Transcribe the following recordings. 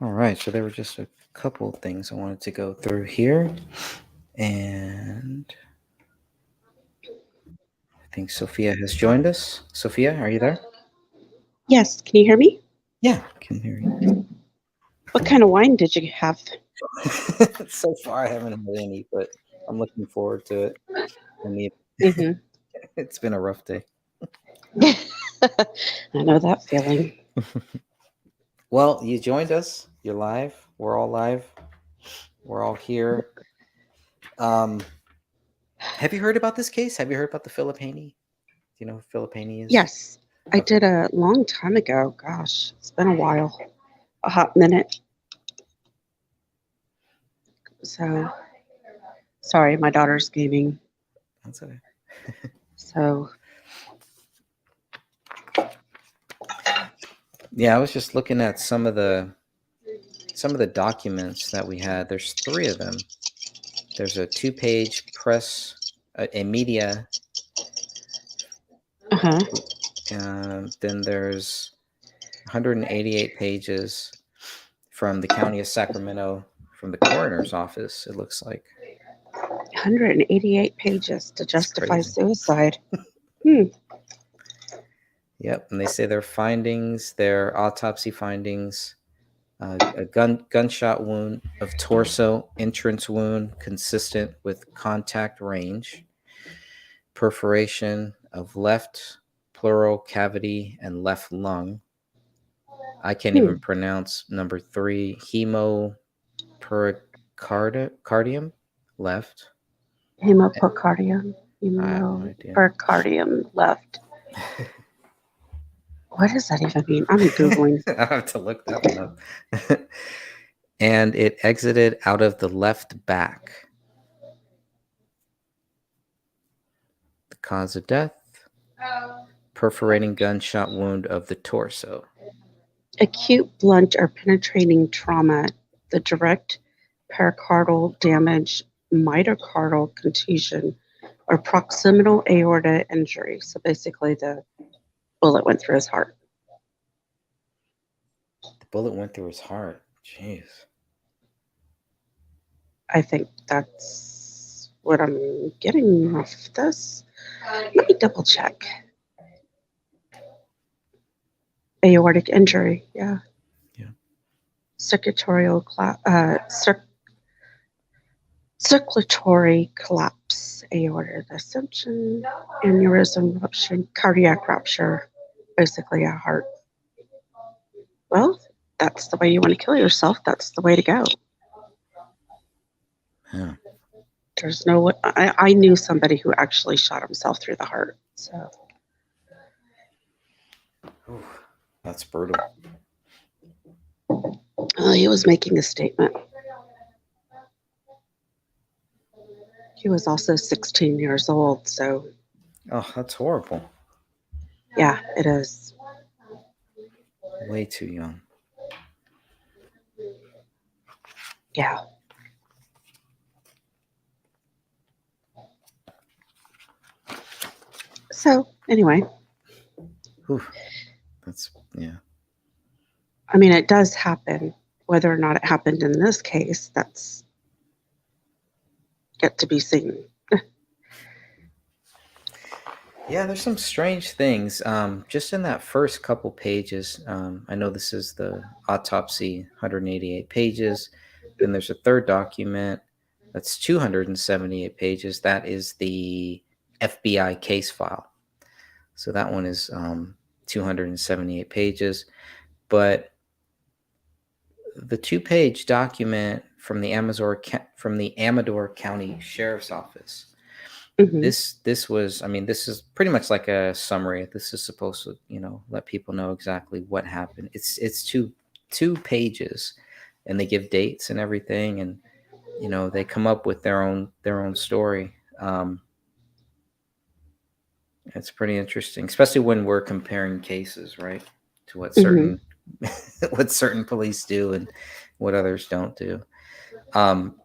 All right, so there were just a couple things I wanted to go through here. And I think Sophia has joined us. Sophia, are you there? Yes, can you hear me? Yeah, I can hear you. What kind of wine did you have? So far, I haven't had any, but I'm looking forward to it. I mean, Hmm. it's been a rough day. I know that feeling. Well, you joined us. You're live. We're all live. We're all here. Um, have you heard about this case? Have you heard about the Philip Haney? Do you know who Philip Haney is? Yes, I Okay. did a long time ago. Gosh, it's been a while, a hot minute. So sorry, my daughter's gaming. That's okay. So Yeah, I was just looking at some of the documents that we had. There's three of them. There's a 2-page press, a media. uh-huh. Then there's 188 pages from the county of Sacramento, from the coroner's office. It looks like 188 pages to it's justify crazy. suicide. Hmm. Yep, and they say their findings, their autopsy findings. A gunshot wound of torso, entrance wound consistent with contact range, perforation of left pleural cavity and left lung. I can't Hmm. even pronounce number 3, hemopericardium left. Hemopericardium. I have no idea. Hemopericardium left. What does that even mean? I'm Googling. I have to look that one up. And it exited out of the left back. The cause of death, perforating gunshot wound of the torso. Acute blunt or penetrating trauma, the direct pericardial damage, myocardial contusion, or proximal aorta injury. So basically, the bullet went through his heart. The bullet went through his heart. Jeez. I think that's what I'm getting off this. Let me double check. Aortic injury, yeah. Yeah. Circulatory collapse, aorta dissection, aneurysm rupture, cardiac rupture, basically a heart. Well, that's the way you want to kill yourself. That's the way to go. Yeah. There's no. I knew somebody who actually shot himself through the heart. So Ooh, that's brutal. he was making a statement. He was also 16 years old. So Oh, that's horrible. yeah, it is. Way too young. Yeah. So anyway, Ooh, that's, yeah. I mean, it does happen. Whether or not it happened in this case, that's yet to be seen. Yeah, there's some strange things. Just in that first couple pages, I know this is the autopsy, 188 pages. Then there's a third document that's 278 pages. That is the FBI case file. So that one is 278 pages. But the 2-page document from the Amador County Sheriff's Office. Mm-hmm. This was, I mean, this is pretty much like a summary. This is supposed to, let people know exactly what happened. It's two pages, and they give dates and everything, and they come up with their own story. It's pretty interesting, especially when we're comparing cases, right, to what Mm-hmm. certain what certain police do and what others don't do. Um,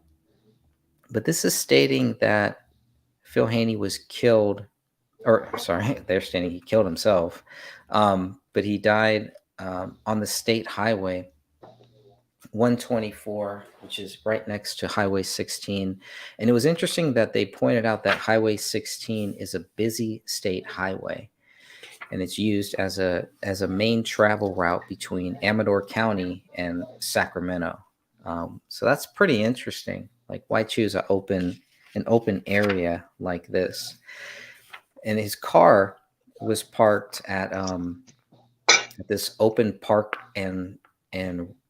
but this is stating that Phil Haney was killed, or sorry, they're stating he killed himself, but he died on the state highway 124, which is right next to Highway 16. And it was interesting that they pointed out that Highway 16 is a busy state highway, and it's used as a main travel route between Amador County and Sacramento. So that's pretty interesting. Like, why choose an open area like this? And his car was parked at this open park and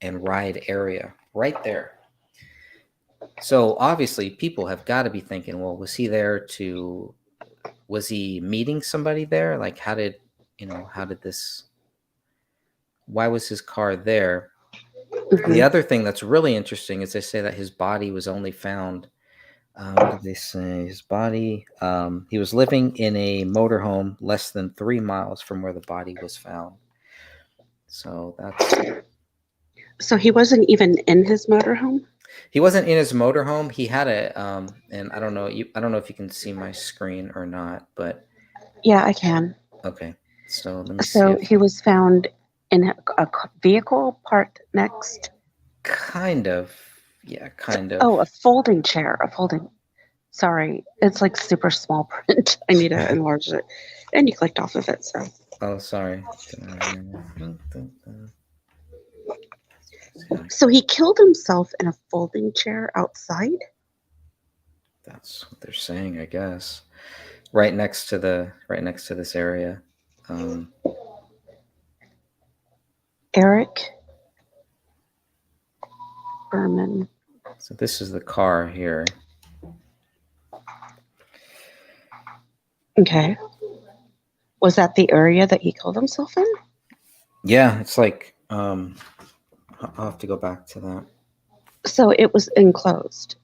ride area right there. So obviously, people have got to be thinking, well, was he meeting somebody there? Like, how did this? Why was his car there? The Mhm. other thing that's really interesting is they say that his body was only found. What did they say? His body. He was living in a motorhome less than 3 miles from where the body was found. So that's. So he wasn't even in his motorhome? He wasn't in his motorhome. He had and I don't know. I don't know if you can see my screen or not, but Yeah, I can. okay. So let me see So if he was found in a vehicle parked next. kind of, yeah, kind of. Oh, a folding chair. A folding. Sorry, it's like super small print. I need to enlarge it. And you clicked off of it, so. Oh, sorry. So he killed himself in a folding chair outside? That's what they're saying, I guess. Right next to this area. Um, Eric Berman. so this is the car here. Okay. Was that the area that he killed himself in? Yeah, it's like I'll have to go back to that. So it was enclosed.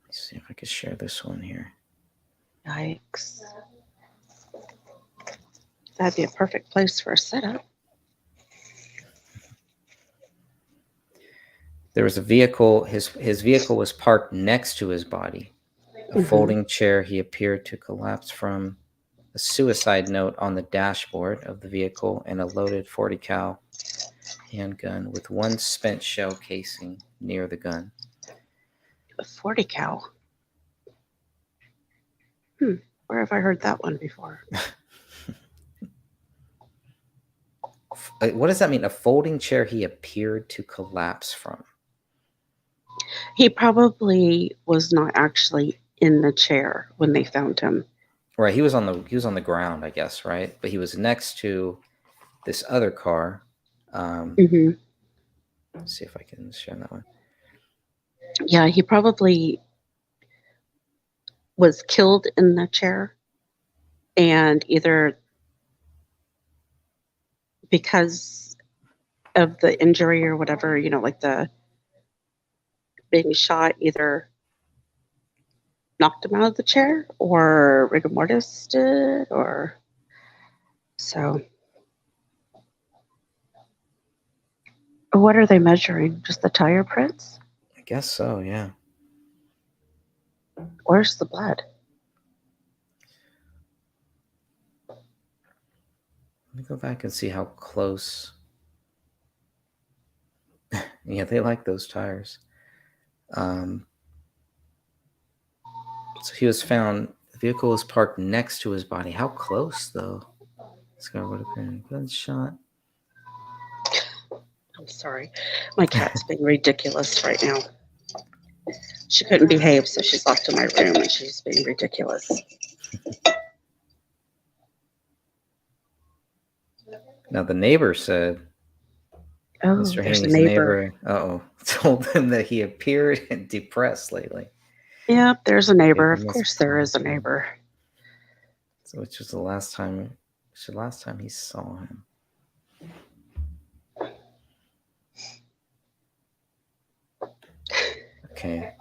Let's see if I can share this one here. Yikes. That'd be a perfect place for a setup. There was a vehicle. His vehicle was parked next to his body. A folding chair he appeared to collapse from, a suicide note on the dashboard of the vehicle, and a loaded 40 cal handgun with one spent shell casing near the gun. A 40 cal. Where have I heard that one before? What does that mean? A folding chair he appeared to collapse from. He probably was not actually in the chair when they found him. Right, he was on the ground, I guess, right? But he was next to this other car. Hmm. Let's see if I can share that one. Yeah, he probably was killed in the chair, and either because of the injury or whatever, like the being shot, either knocked him out of the chair or rigor mortis did, or so. What are they measuring? Just the tire prints? I guess so, yeah. Where's the blood? Let me go back and see how close. Yeah, they like those tires. So he was found. The vehicle was parked next to his body. How close, though? This guy would have been a gunshot. I'm sorry. My cat's being ridiculous right now. She couldn't behave, so she's locked in my room and she's being ridiculous. Now the neighbor said Oh, Mr. there's a Haney's neighbor. neighbor, told him that he appeared depressed lately. Yep, there's a Gave neighbor. him Of his course there is a password. neighbor. So which was the last time he saw him. Okay.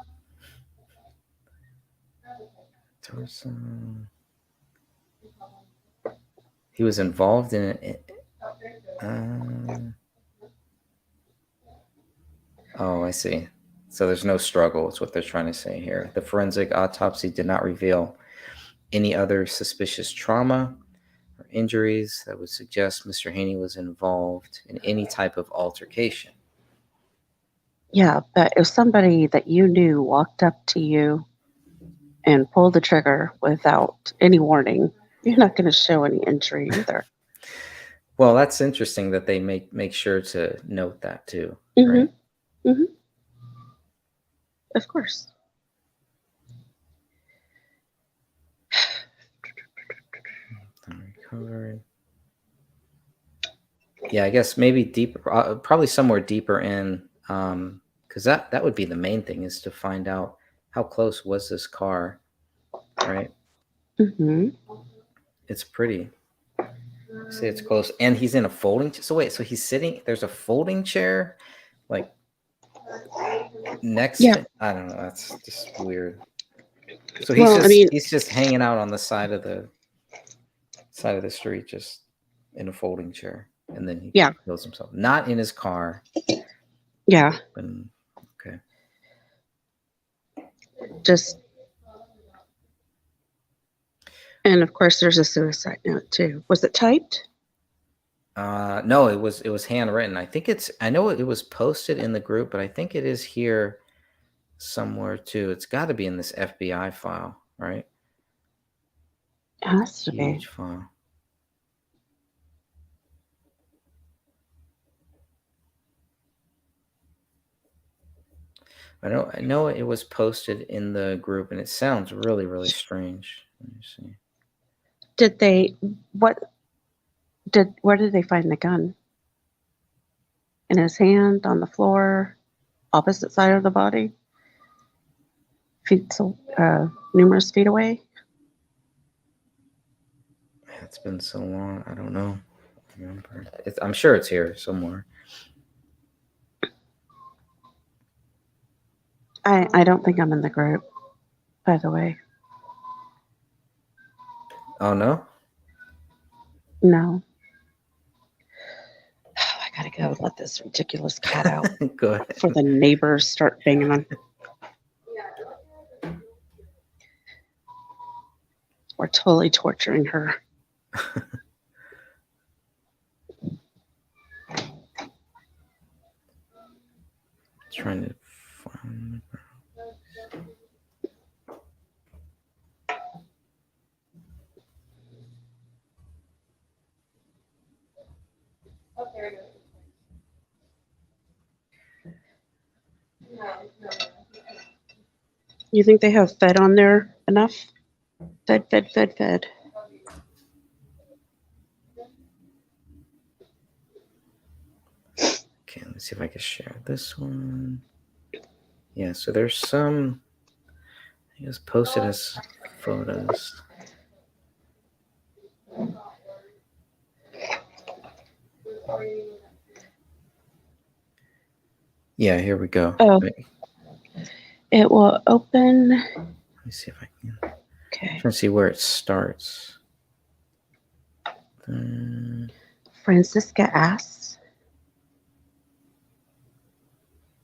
Torso. He was involved in it. Oh, I see. So there's no struggle, is what they're trying to say here. The forensic autopsy did not reveal any other suspicious trauma or injuries that would suggest Mr. Haney was involved in any type of altercation. Yeah, but if somebody that you knew walked up to you and pulled the trigger without any warning, you're not going to show any injury either. Well, that's interesting that they make sure to note that too, Mm-hmm. right? Mm-hmm. Of course. Recovered. Yeah, I guess maybe deeper, probably somewhere deeper in, because that would be the main thing, is to find out how close was this car, right? Mm-hmm. It's pretty. Say it's close, and he's in a folding. So wait, so he's sitting. There's a folding chair, like next Yeah. to. I don't know. That's just weird. So Well, I mean, he's just hanging out on the side of the street, just in a folding chair, and then he yeah, kills himself. Not in his car. yeah, And, okay. just. And of course, there's a suicide note too. Was it typed? No, it was handwritten. I know it was posted in the group, but I think it is here somewhere too. It's got to be in this FBI file, right? It has to Huge be. file. I know it was posted in the group, and it sounds really, really strange. Let me see. Did they? Where did they find the gun? In his hand, on the floor, opposite side of the body, numerous feet away. It's been so long. I don't know. I remember. I'm sure it's here somewhere. I don't think I'm in the group, by the way. Oh no. No. I gotta go let this ridiculous cat out Go ahead. before the neighbors start banging on. We're totally torturing her. Trying to find. You think they have fed on there enough? Fed. Okay, let's see if I can share this one. Yeah, so there's some. I guess posted as photos. Yeah, here we go. Oh. Wait, It will open. let me see if I can. Okay. I'm trying to see where it starts. Francisca asks.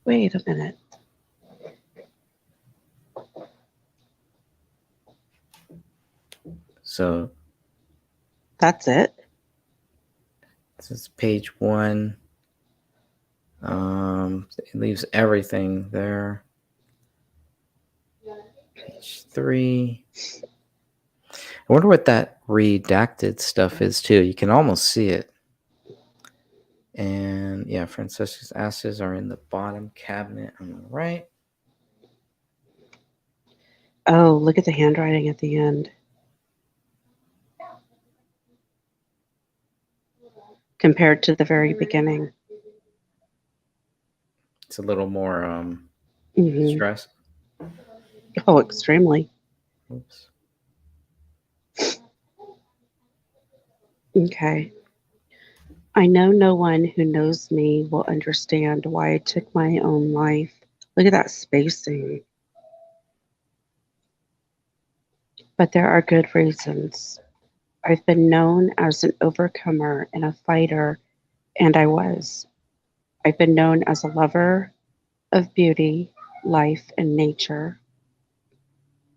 Wait a minute. So That's it. this is page 1. It leaves everything there. Page 3. I wonder what that redacted stuff is too. You can almost see it. And yeah, Francisca's ashes are in the bottom cabinet on the right. Oh, look at the handwriting at the end. Compared to the very beginning. It's a little more stress. Oh, extremely. Oops. Okay. I know no one who knows me will understand why I took my own life. Look at that spacing. But there are good reasons. I've been known as an overcomer and a fighter, and I was. I've been known as a lover of beauty, life, and nature.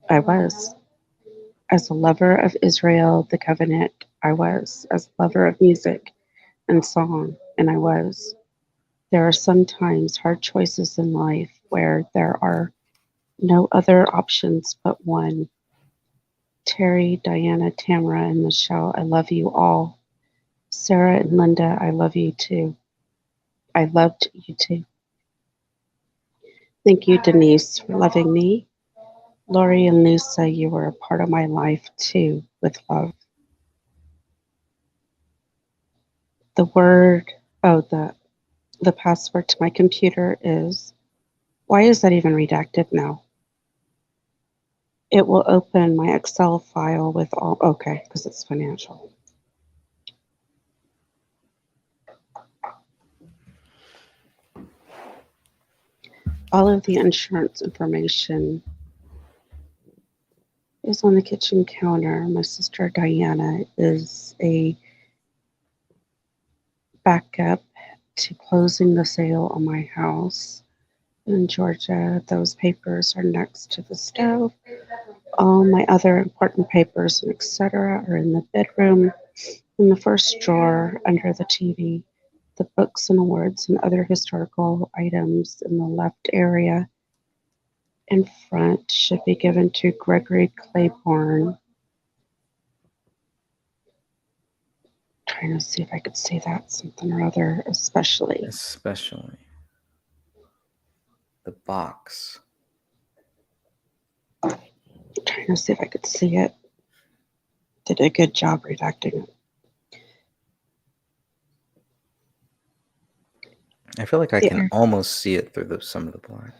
I was. As a lover of Israel, the covenant, I was, as a lover of music and song, and I was. There are sometimes hard choices in life where there are no other options but one. Terry, Diana, Tamara, and Michelle, I love you all. Sarah and Linda, I love you too. I loved you too. Thank you, Denise, for loving me. Lori and Lusa, you were a part of my life too, with love. The word, oh, the password to my computer is, why is that even redacted now? It will open my Excel file with all, okay, because it's financial. All of the insurance information is on the kitchen counter. My sister Diana is a backup to closing the sale on my house in Georgia. Those papers are next to the stove. All my other important papers and etc. are in the bedroom, in the first drawer under the TV. The books and awards and other historical items in the left area in front should be given to Gregory Claiborne. Trying to see if I could say that something or other, especially. The box. Trying to see if I could see it. Did a good job redacting it. I feel like I can almost see it through some of the black.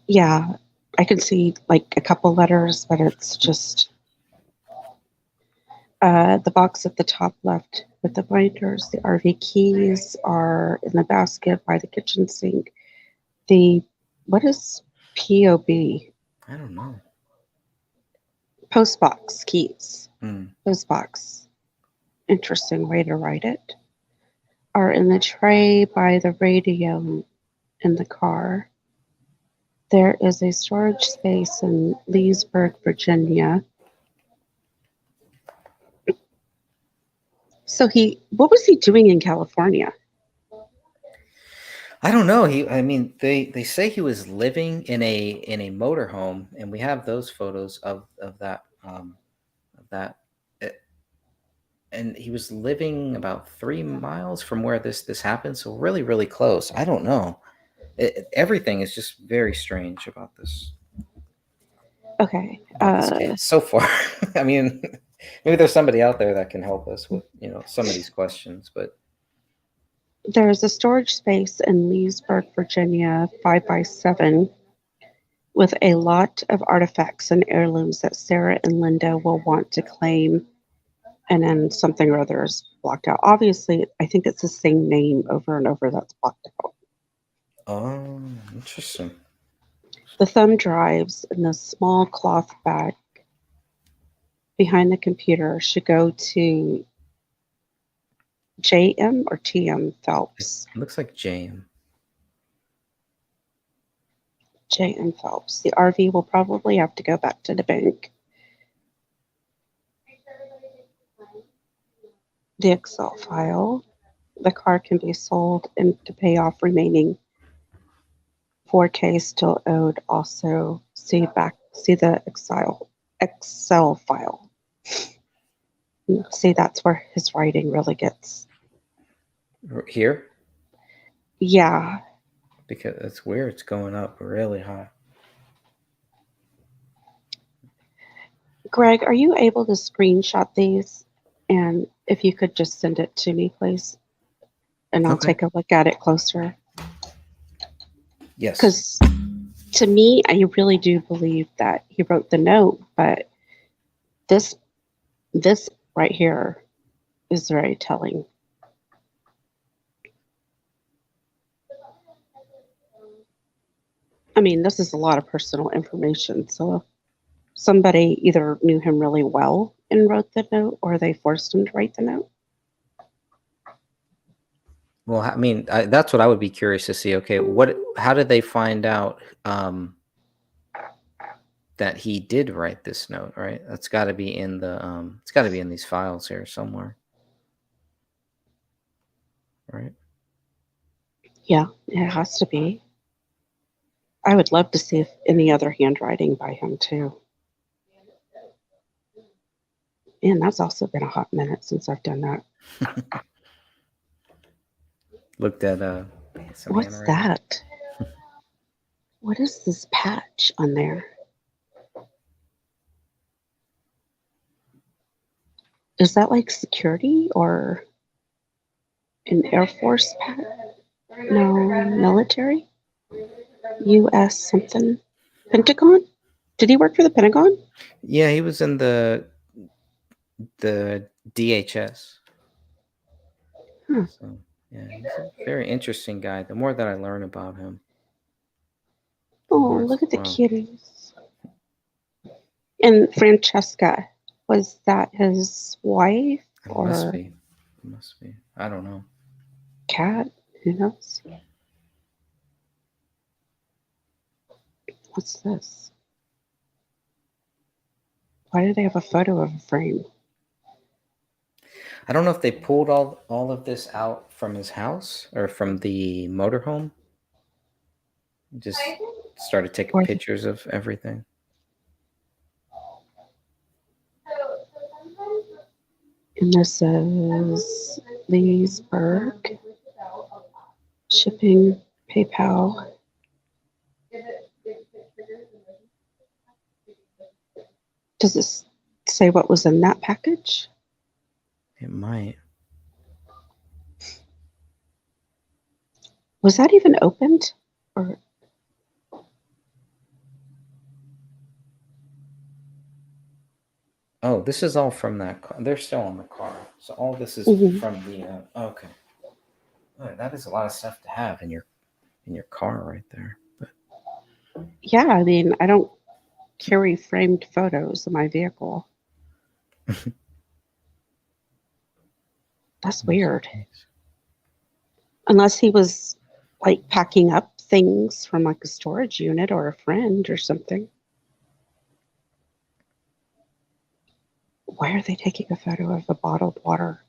Yeah, I can see like a couple letters, but it's just the box at the top left with the binders. The RV keys are in the basket by the kitchen sink. What is POB? I don't know. Postbox keys. Mm. Postbox. Interesting way to write it. Are in the tray by the radio in the car. There is a storage space in Leesburg, Virginia. So what was he doing in California? I don't know. They say he was living in a motorhome, and we have those photos of that and he was living about 3 miles from where this happened, so really, really close. I don't know. Everything is just very strange about this. Okay. About this case so far. I mean, maybe there's somebody out there that can help us with some of these questions, but there's a storage space in Leesburg, Virginia, 5x7, with a lot of artifacts and heirlooms that Sarah and Linda will want to claim, and then something or other is blocked out. Obviously, I think it's the same name over and over that's blocked out. Oh, interesting. The thumb drives in the small cloth bag behind the computer should go to JM or TM Phelps. It looks like JM. JM Phelps. The RV will probably have to go back to the bank. The Excel file. The car can be sold and to pay off remaining 4K still owed. Also, see the Excel file. See, that's where his writing really gets. Here? Yeah. Because it's weird. It's going up really high. Greg, are you able to screenshot these? And if you could just send it to me, please. And I'll take a look at it closer. Yes. Because to me, I really do believe that he wrote the note, but this right here is very telling. I mean, this is a lot of personal information. So somebody either knew him really well and wrote the note, or they forced him to write the note. Well, I mean, that's what I would be curious to see. Okay, how did they find out that he did write this note? Right, that's got to be in the it's got to be in these files here somewhere. right? Yeah, it has to be. I would love to see if any other handwriting by him too. And that's also been a hot minute since I've done that. Looked at some What's handwriting. that? What is this patch on there? Is that like security or an Air Force patch? No, military? U.S. something? Pentagon? Did he work for the Pentagon? Yeah, he was in the DHS. Huh. So yeah, he's a very interesting guy. The more that I learn about him, the Oh, more it's look at the wow. kitties. And Francesca, was that his wife It must or be. It must be. I don't know. cat? Who knows? What's this? Why do they have a photo of a frame? I don't know if they pulled all of this out from his house or from the motorhome. Just started taking Or pictures of everything. and this is Leesburg shipping PayPal. Does this say what was in that package? It might. Was that even opened? Or Oh, this is all from that car. They're still on the car. So all this is from the okay. Oh, that is a lot of stuff to have in your car right there. But yeah, I mean, I don't carry framed photos of my vehicle. That's weird. Unless he was like packing up things from like a storage unit or a friend or something. Why are they taking a photo of a bottled water?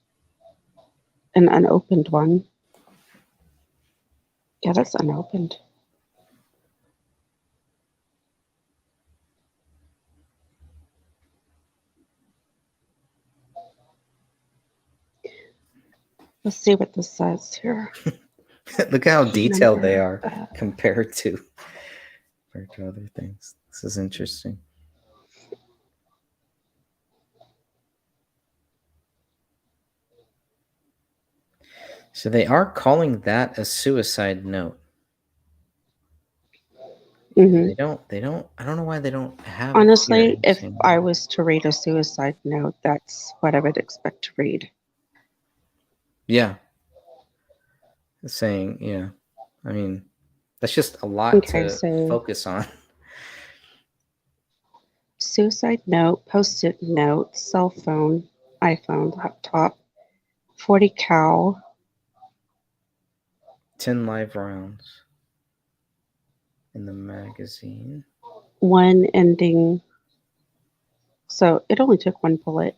An unopened one. Yeah, that's unopened. Let's see what this says here. look how detailed they Number, are compared to other things. This is interesting. So they are calling that a suicide note. mhm. They don't I don't know why they don't have it here. Honestly, if I was to read a suicide note, that's what I would expect to read. Yeah. It's saying, yeah. I mean, that's just a lot Okay, to so focus on. suicide note, post-it note, cell phone, iPhone, laptop, 40 cal, 10 live rounds in the magazine. one ending. So it only took one bullet.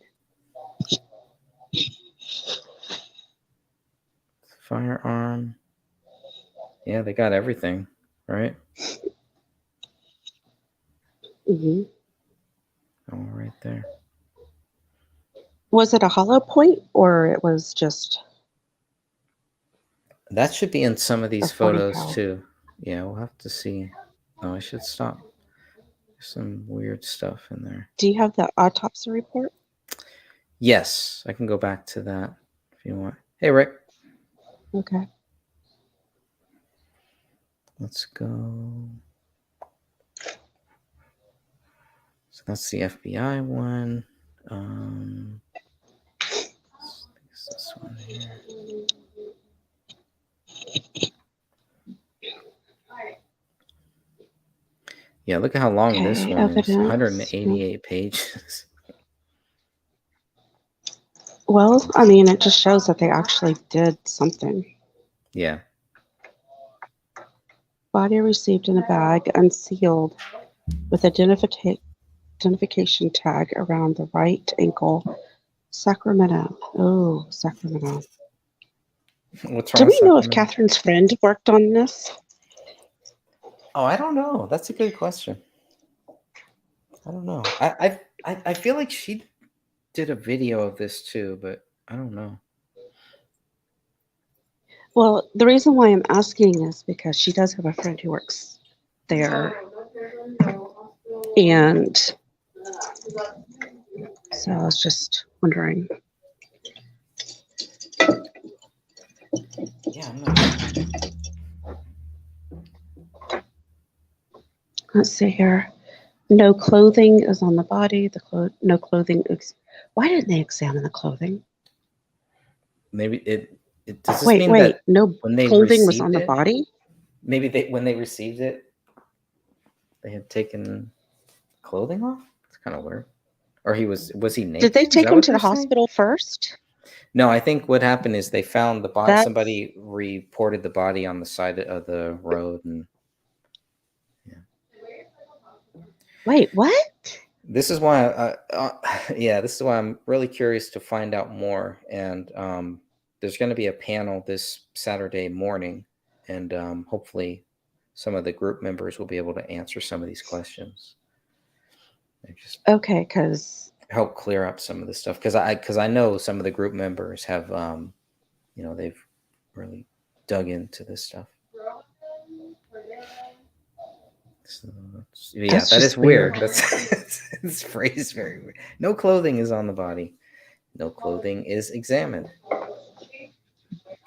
Firearm. Yeah, they got everything, right? Hmm. All right there. Was it a hollow point or it was just That should be in some of a these 40 photos cal? too. Yeah, we'll have to see. Oh, I should stop. There's some weird stuff in there. Do you have the autopsy report? Yes, I can go back to that if you want. Hey, Rick. Okay. Let's go. So that's the FBI one. This one here. Yeah, look at how long this Okay, one is. evidence. 188 pages. Well, I mean, it just shows that they actually did something. Yeah. Body received in a bag, unsealed, with identification tag around the right ankle. Sacramento. Oh, Sacramento. What's Do wrong with we know if supplemental? Catherine's friend worked on this? Oh, I don't know. That's a good question. I don't know. I feel like she did a video of this too, but I don't know. Well, the reason why I'm asking is because she does have a friend who works there. And so I was just wondering. Yeah, I'm not sure. Let's see here. No clothing is on the body. No clothing. Why didn't they examine the clothing? Maybe it does this Wait, mean wait. that No when they clothing was on received the it, body? maybe when they received it, they had taken clothing off? It's kind of weird. Or was he Did they naked? Is take that him what to they're the saying? hospital first? No, I think what happened is they found the body. That's Somebody reported the body on the side of the road, and yeah. Wait, what? This is why, yeah, this is why I'm really curious to find out more. And there's going to be a panel this Saturday morning, and hopefully, some of the group members will be able to answer some of these questions. And just Okay, because help clear up some of this stuff because I know some of the group members have they've really dug into this stuff. So yeah, that's that is just weird. weird. That's this phrase very weird. No clothing is on the body. No clothing is examined.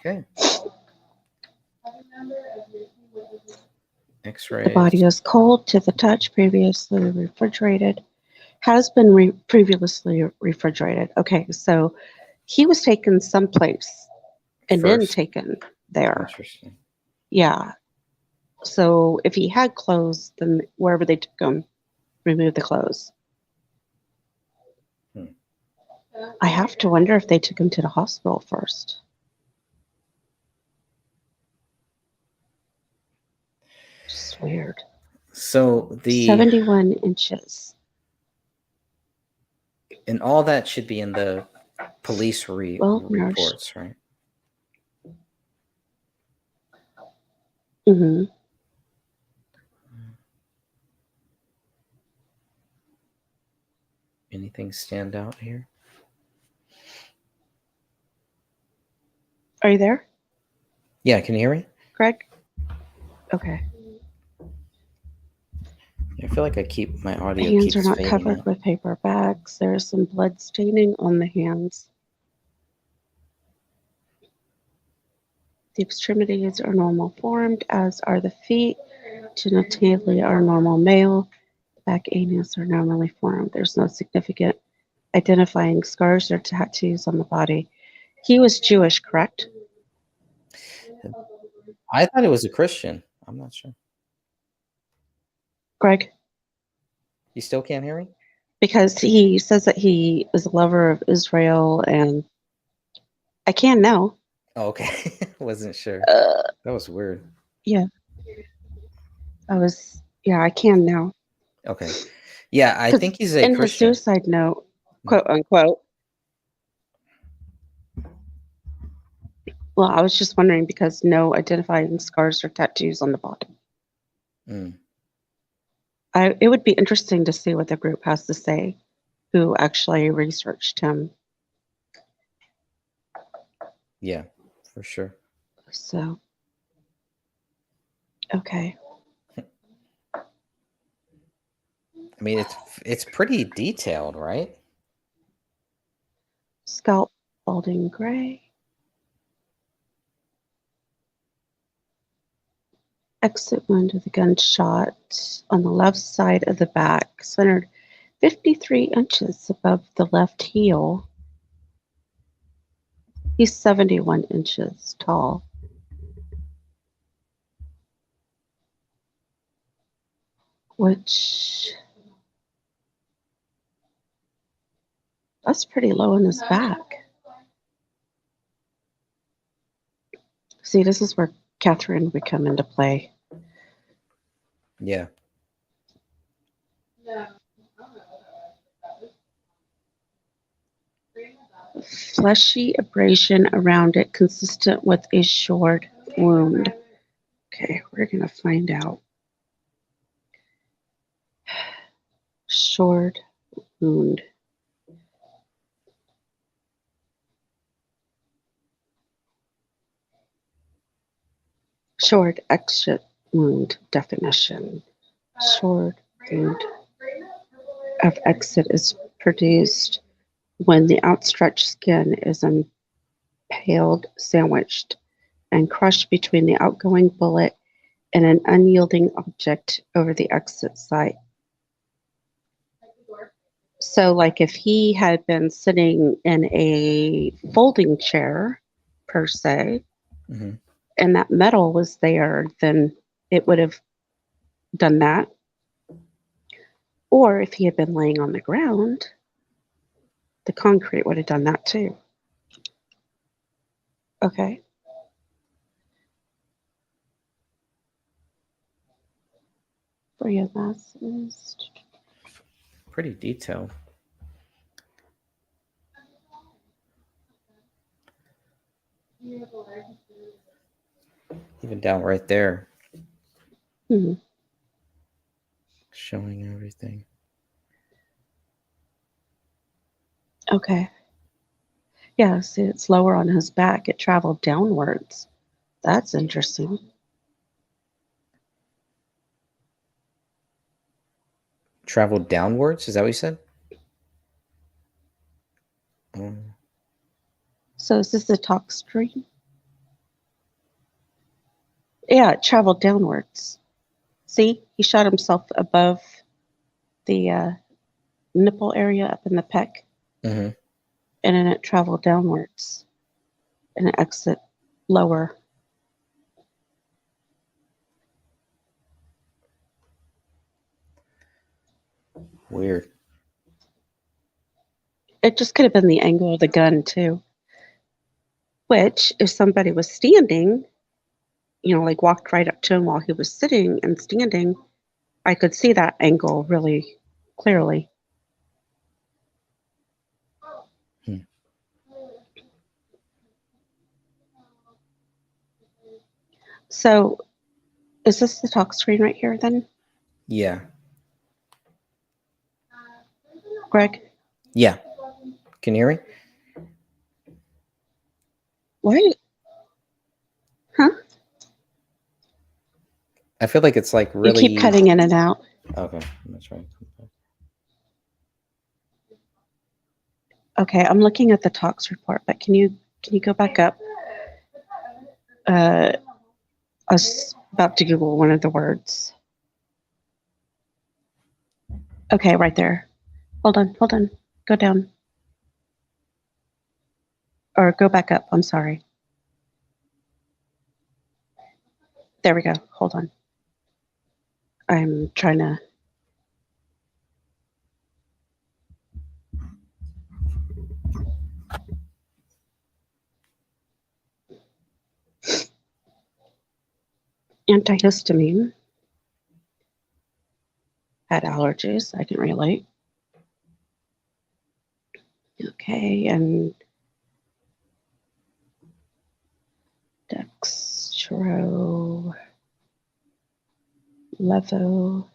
Okay. The body X-rays. is cold to the touch, previously refrigerated. Has been previously refrigerated. Okay, so he was taken someplace and then First. taken there. Interesting. Yeah. So if he had clothes, then wherever they took him, remove the clothes. Hmm. I have to wonder if they took him to the hospital first. Just weird. So 71 inches. and all that should be in the police Well nourished. reports, right? Hmm. Anything stand out here? Are you there, Yeah, can you hear me? Greg? Okay. I feel like my The audio hands are keeps not fading covered out. with paper bags. There is some blood staining on the hands. The extremities are normal formed, as are the feet. Genitalia are normal male. Back anus are normally formed. There's no significant identifying scars or tattoos on the body. He was Jewish, correct? I thought it was a Christian. I'm not sure. Greg? You still can't hear me? Because he says that he is a lover of Israel, and I can now. Oh, okay. Wasn't sure. Uh, That was weird. yeah, yeah, I can now. Okay. Yeah, I Because think he's a in his Christian. suicide note, Mm. quote unquote, well, I was just wondering because no identifying scars or tattoos on the body. Mm. It would be interesting to see what the group has to say who actually researched him. Yeah, for sure. So, okay. I mean, it's pretty detailed, right? Scalp balding gray. Exit wound of the gunshot on the left side of the back, centered 53 inches above the left heel. He's 71 inches tall, which that's pretty low in his back. See, this is where Catherine would come into play. Yeah. Fleshy abrasion around it consistent with a shored wound. Okay, we're going to find out. Shored wound. Shored exit wound definition. Shored wound of exit is produced when the outstretched skin is impaled, sandwiched, and crushed between the outgoing bullet and an unyielding object over the exit site. So, like if he had been sitting in a folding chair, per se, Mm-hmm. and that metal was there, then it would have done that. Or if he had been laying on the ground, the concrete would have done that too. Okay. For your masses. Pretty detailed. Even down right there, Hmm. showing everything. Okay. Yeah, see, it's lower on his back. It traveled downwards. That's interesting. Traveled downwards? Is that what you said? So is this the talk stream? Yeah, it traveled downwards. See, he shot himself above the nipple area up in the pec, Mm-hmm. and then it traveled downwards and it exit lower. Weird. It just could have been the angle of the gun too. Which, if somebody was standing, like walked right up to him while he was sitting and standing, I could see that angle really clearly. Hmm. So, is this the talk screen right here then, Yeah. Greg? Yeah. Can you hear me? What? Huh? I feel like it's like You really. keep cutting in and out. Okay, that's right. Okay, I'm looking at the talks report, but can you go back up? I was about to Google one of the words. Okay, right there. Hold on. Go down. Or go back up. I'm sorry. There we go. Hold on. I'm trying to. Antihistamine. Had allergies. I can relate. Okay, and dextro, levo.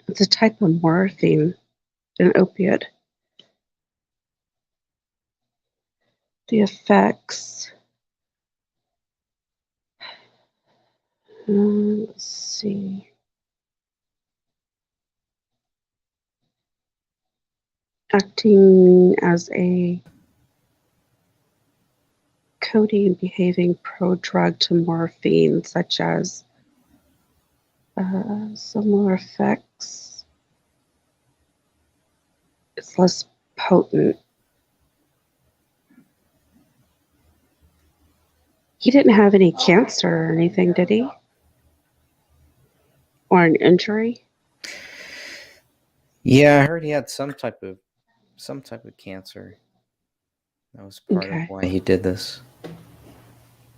It's a type of morphine, an opiate. The effects. Let's see. Acting as a codeine behaving prodrug to morphine, such as similar effects. It's less potent. He didn't have any cancer or anything, did he? Or an injury? Yeah, I heard he had some type of cancer. That was part of Okay. why he did this.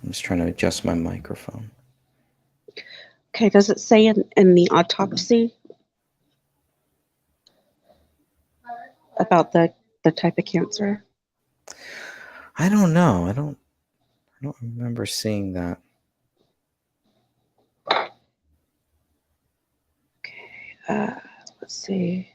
I'm just trying to adjust my microphone. Okay, does it say in the autopsy about the type of cancer? I don't know. I don't remember seeing that. Okay, let's see.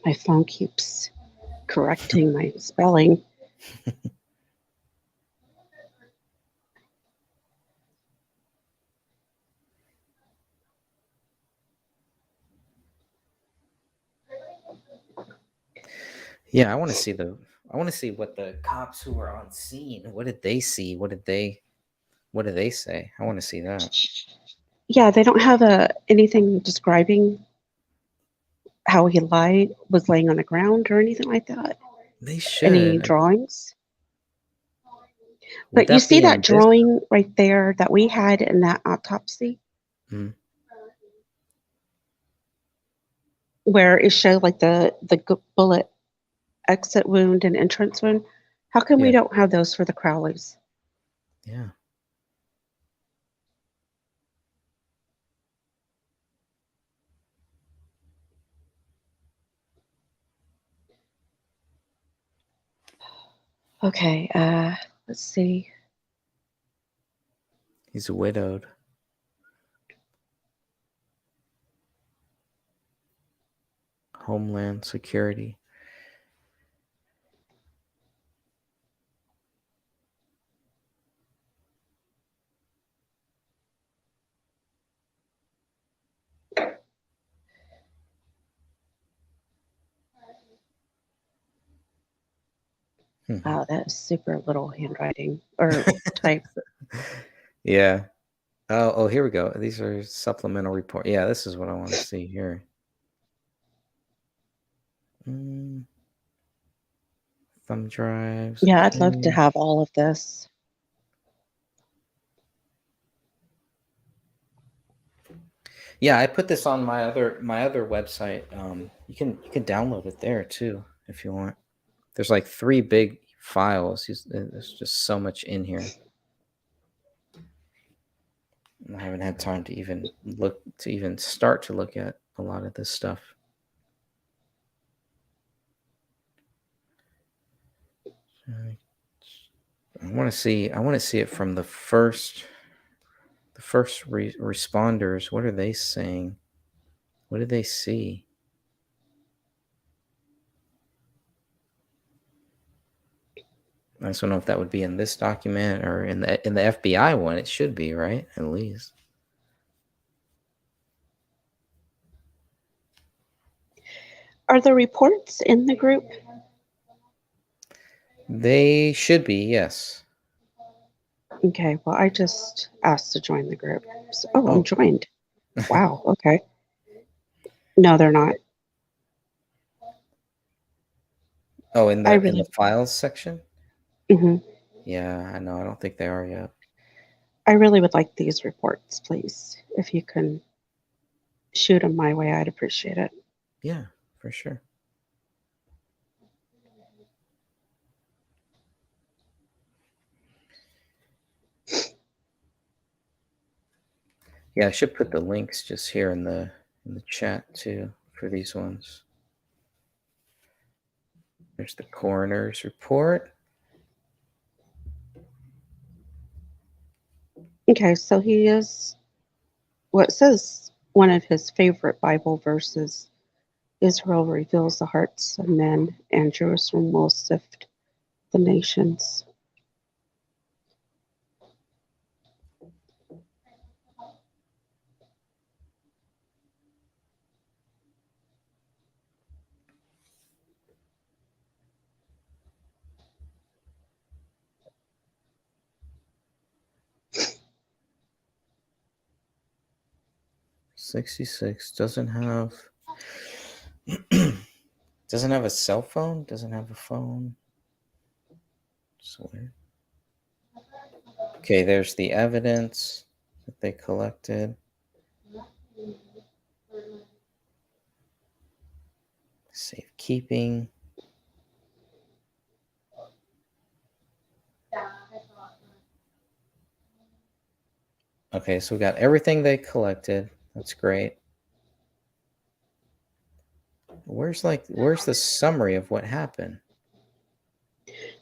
My phone keeps correcting my spelling. Yeah, I want to see what the cops who were on scene, what did they see? What did they say? I want to see that. Yeah, they don't have anything describing how he was laying on the ground or anything like that. They Any should. drawings? Would But you that see be that in this? drawing right there that we had in that autopsy Mm, where it showed like the bullet exit wound and entrance wound? How come we yeah, don't have those for the Crowleys? yeah. Okay, let's see. He's widowed. Homeland Security. Mhm. Wow, that is super little handwriting or type. Yeah. Oh, here we go. These are supplemental report. Yeah, this is what I want to see here. Mm, thumb drives. Yeah, I'd love to Okay. have all of this. Yeah, I put this on my other website. You can download it there too if you want. There's like 3 big files. There's just so much in here. And I haven't had time to even start to look at a lot of this stuff. I want to see. I want to see it from the first responders. What are they saying? What did they see? I just don't know if that would be in this document or in the FBI one. It should be, right? At least. Are the reports in the group? They should be, yes. Okay, well, I just asked to join the group. So, oh, I'm Oh. joined. Wow, okay. No, they're not. Oh, in I the really, files section? mhm. Yeah, I know. I don't think they are yet. I really would like these reports, please. If you can shoot them my way, I'd appreciate it. Yeah, for sure. Yeah, I should put the links just here in the chat too for these ones. There's the coroner's report. Okay, so he is what says one of his favorite Bible verses Israel reveals the hearts of men, and Jerusalem will sift the nations. 66 doesn't have a cell phone, doesn't have a phone. So weird. Okay, there's the evidence that they collected. Safekeeping. Okay, so we got everything they collected. That's great. Where's the summary of what happened?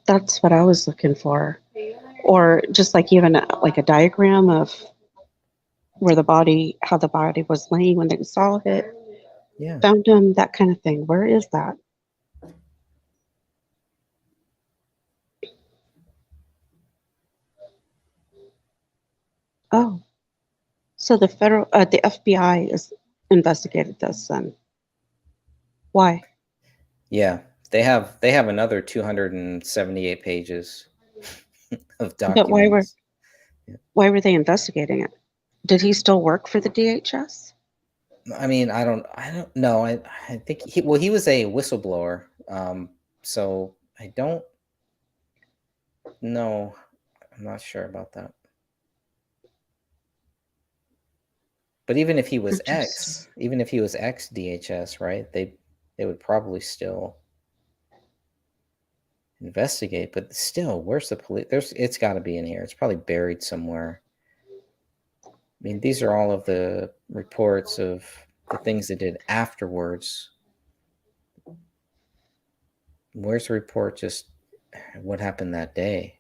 That's what I was looking for. Or just like even like a diagram of where how the body was laying when they saw it, Yeah. found him, that kind of thing. Where is that? Oh, so the FBI is investigated this then. Why? Yeah. They have another 278 pages of But documents. Yeah. why were they investigating it? Did he still work for the DHS? I mean, I don't know. I think he was a whistleblower. So I don't know. I'm not sure about that. But Interesting. even if he was ex DHS, right? They would probably still investigate. But still, where's the police? It's got to be in here. It's probably buried somewhere. I mean, these are all of the reports of the things they did afterwards. Where's the report? Just what happened that day?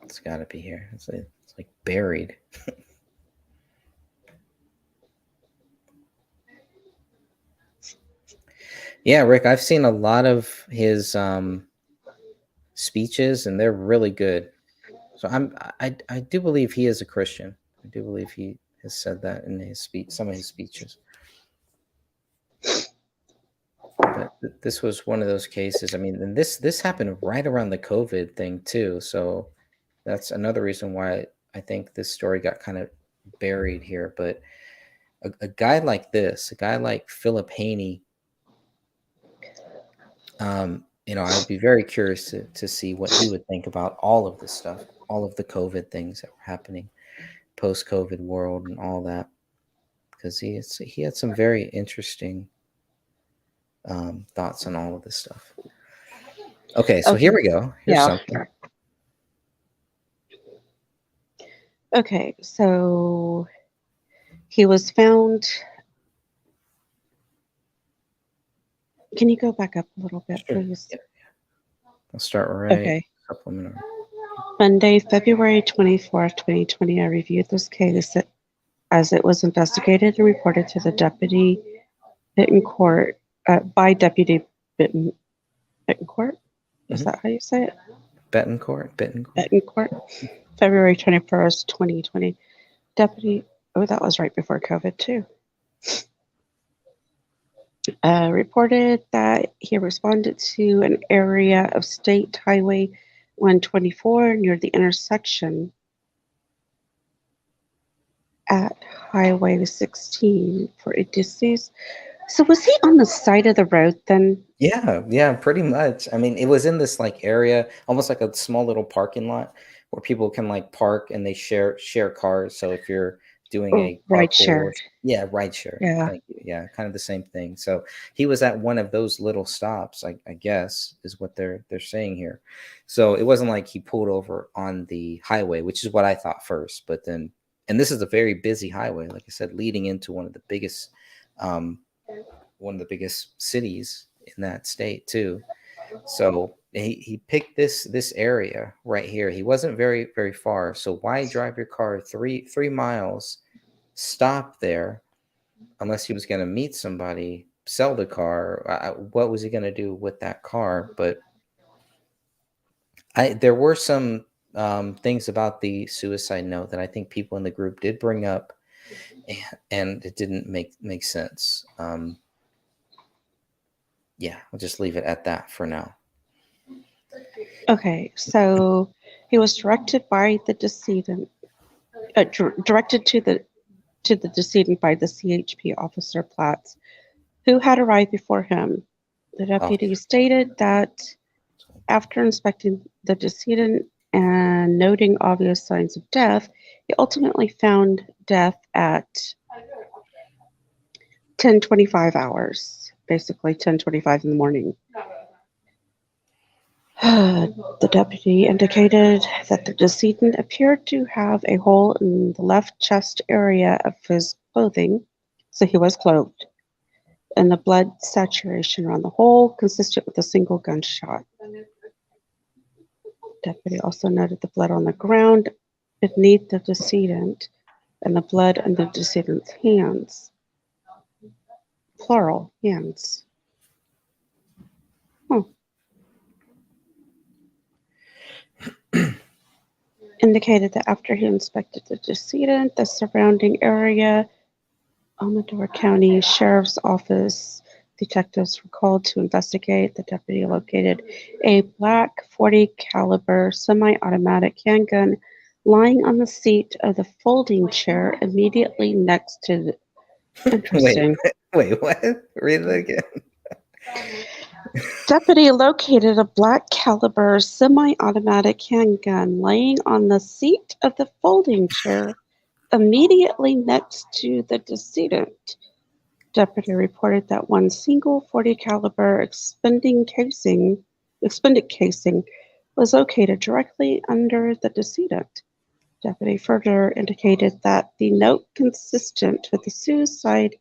It's got to be here. It's like buried. Yeah, Rick, I've seen a lot of his speeches, and they're really good. So I do believe he is a Christian. I do believe he has said that in his speech, some of his speeches. But this was one of those cases. I mean, and this happened right around the COVID thing too. So that's another reason why I think this story got kind of buried here. But a guy like this, a guy like Philip Haney, I would be very curious to see what he would think about all of this stuff, all of the COVID things that were happening, post-COVID world, and all that, because he had some very interesting thoughts on all of this stuff. Okay, so here Okay. we go. Here's Yeah. something. Okay. So he was found. Can you go back up a little bit, Sure. please? Yeah, I'll start right. Okay. Supplementary. Monday, February 24th, 2020, I reviewed this case as it was investigated and reported to the Deputy Bittencourt by Deputy Bittencourt. Is Mm-hmm. that how you say it? Bettencourt. Bittencourt. February 21st, 2020. Deputy, oh, that was right before COVID, too. Reported that he responded to an area of State Highway 124 near the intersection at Highway 16 for a deceased. So was he on the side of the road then? Yeah, pretty much. I mean, it was in this like area, almost like a small little parking lot where people can like park and they share cars. So if you're doing Or a ride carpool share? or yeah, ride share. Yeah. Thank you. Yeah, kind of the same thing. So he was at one of those little stops, I guess, is what they're saying here. So it wasn't like he pulled over on the highway, which is what I thought first. But then, and this is a very busy highway, like I said, leading into um, one of the biggest cities in that state too. So he picked this area right here. He wasn't very far. So why drive your car three miles, stop there, unless he was going to meet somebody, sell the car? What was he going to do with that car? But there were some things about the suicide note that I think people in the group did bring up, and it didn't make sense. Yeah, I'll just leave it at that for now. Okay, so he was directed by the decedent, directed to the decedent by the CHP officer Platts, who had arrived before him. The Oh, deputy stated that After inspecting the decedent and noting obvious signs of death, he ultimately found death at 10:25 hours, basically 10:25 in the morning. The deputy indicated that the decedent appeared to have a hole in the left chest area of his clothing, so he was clothed, and the blood saturation around the hole consistent with a single gunshot. Deputy also noted the blood on the ground beneath the decedent and the blood on the decedent's hands, plural hands. Huh. Indicated that after he inspected the decedent, the surrounding area, Amador County Sheriff's Office detectives were called to investigate. The deputy located a black .40 caliber semi-automatic handgun lying on the seat of the folding chair immediately next to the Wait, interesting. wait, what? Read it again. Deputy located a black caliber semi-automatic handgun laying on the seat of the folding chair immediately next to the decedent. Deputy reported that one single .40 caliber expended casing was located directly under the decedent. Deputy further indicated that the note consistent with suicide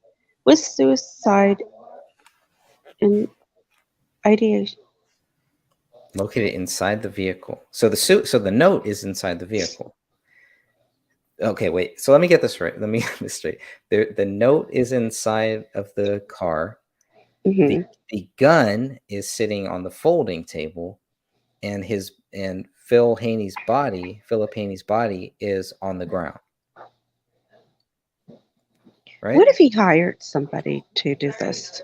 in ideation. Located inside the vehicle. So the note is inside the vehicle. Okay, wait. So let me get this right. Let me get this straight. The note is inside of the car. Mhm. The gun is sitting on the folding table, and Philip Haney's body is on the ground. Right? What if he hired somebody to do this?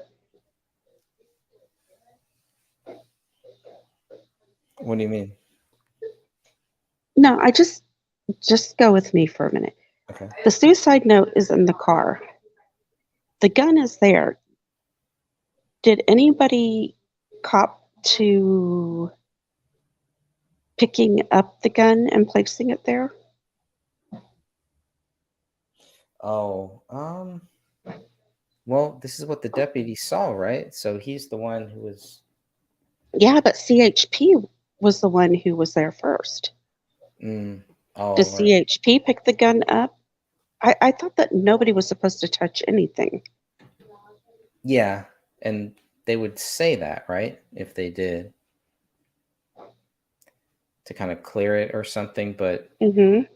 What do you mean? No, I just go with me for a minute. Okay. The suicide note is in the car. The gun is there. Did anybody cop to picking up the gun and placing it there? Oh, well, this is what the deputy saw, right? So he's the one who was. Yeah, but CHP was the one who was there first. Did Oh, right. CHP pick the gun up? I thought that nobody was supposed to touch anything. Yeah, and they would say that, right? If they did, to kind of clear it or something, but Mm-hmm.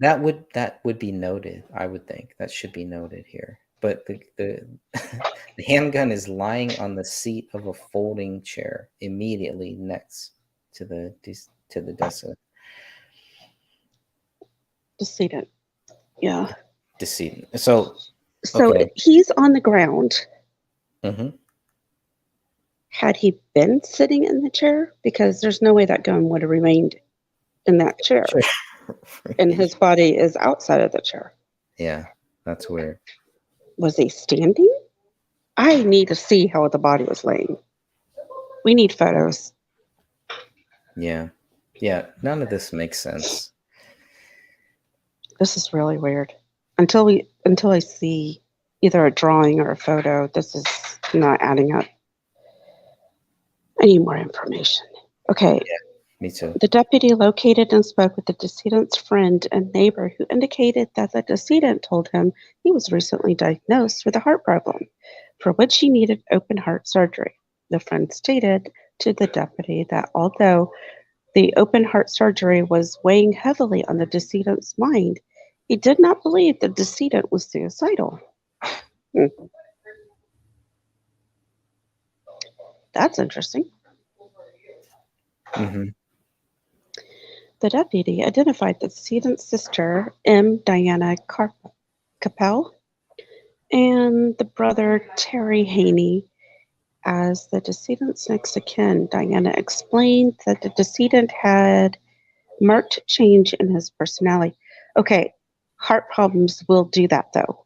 that would be noted. I would think that should be noted here. But the the handgun is lying on the seat of a folding chair immediately next to the desk Decedent. Yeah. decedent. So So okay. he's on the ground. Mm-hmm. Had he been sitting in the chair? Because there's no way that gun would have remained in that chair. And his body is outside of the chair. Yeah, that's weird. Was he standing? I need to see how the body was laying. We need photos. Yeah. Yeah, none of this makes sense. This is really weird. Until I see either a drawing or a photo, this is not adding up. I need more information. Okay. Yeah, me too. The deputy located and spoke with the decedent's friend and neighbor who indicated that the decedent told him he was recently diagnosed with a heart problem, for which he needed open heart surgery. The friend stated to the deputy that although the open heart surgery was weighing heavily on the decedent's mind, he did not believe the decedent was suicidal. That's interesting. Mm-hmm. The deputy identified the decedent's sister, M. Diana Capel, and the brother, Terry Haney, as the decedent's next of kin. Diana explained that the decedent had marked change in his personality. Okay, heart problems will do that, though.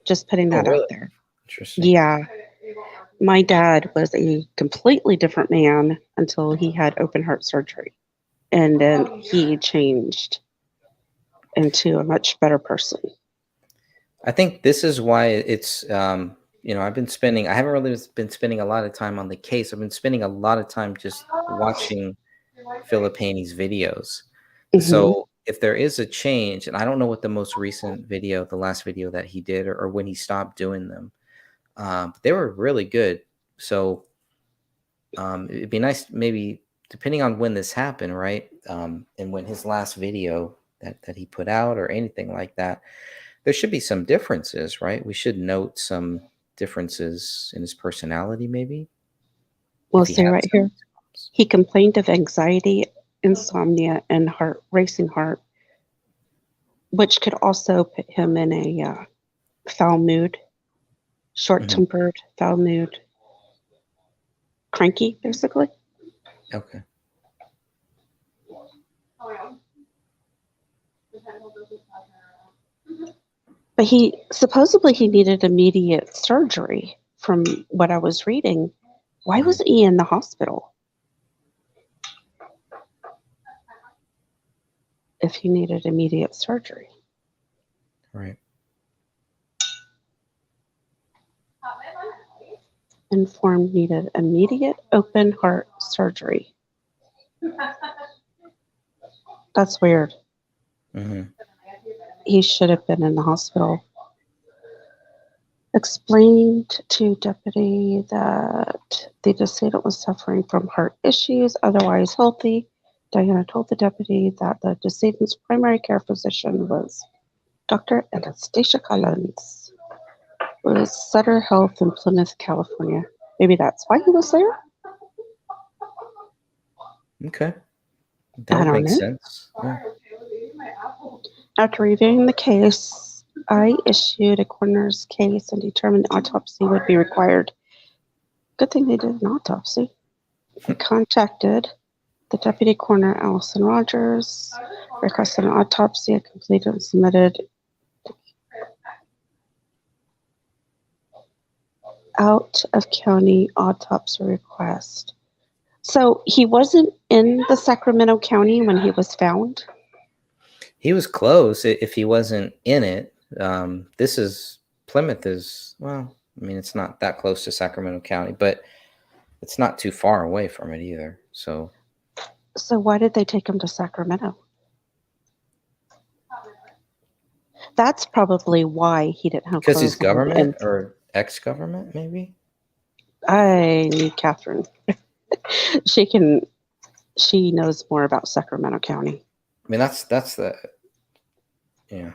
Just putting Oh, that out really? there. Interesting. Yeah. My dad was a completely different man until he had open heart surgery. And then he changed into a much better person. I think this is why it's I haven't really been spending a lot of time on the case. I've been spending a lot of time just watching Philip Haney's videos. Hmm. So if there is a change, and I don't know what the most recent video, the last video that he did, or when he stopped doing them, but they were really good. So it'd be nice, maybe depending on when this happened, right? And when his last video that he put out, or anything like that, there should be some differences, right? We should note some differences in his personality, maybe We'll if he see had right some. here. He complained of anxiety, insomnia, and heart racing heart, which could also put him in a foul mood, short Mhm. tempered, foul mood, cranky, basically. Okay. But he needed immediate surgery from what I was reading. Why Mhm. wasn't he in the hospital if he needed immediate surgery? Right. Informed needed immediate open heart surgery. That's weird. Mhm. He should have been in the hospital. Explained to deputy that the decedent was suffering from heart issues, otherwise healthy. Diana told the deputy that the decedent's primary care physician was Dr. Anastasia Collins, who was Sutter Health in Plymouth, California. Maybe that's why he was there? Okay. That I would don't make know. sense. Yeah. After reviewing the case, I issued a coroner's case and determined autopsy would be required. Good thing they did an autopsy. I contacted the deputy coroner, Allison Rogers, requested an autopsy. I completed and submitted out of county autopsy request. So he wasn't in the Sacramento County when he was found. He was close if he wasn't in it. This is Plymouth is, well, I mean, it's not that close to Sacramento County, but it's not too far away from it either. So So why did they take him to Sacramento? That's probably why he didn't have because he's clothes on. And government or ex-government, maybe. I need Catherine. She can. She knows more about Sacramento County. I mean, that's the, yeah.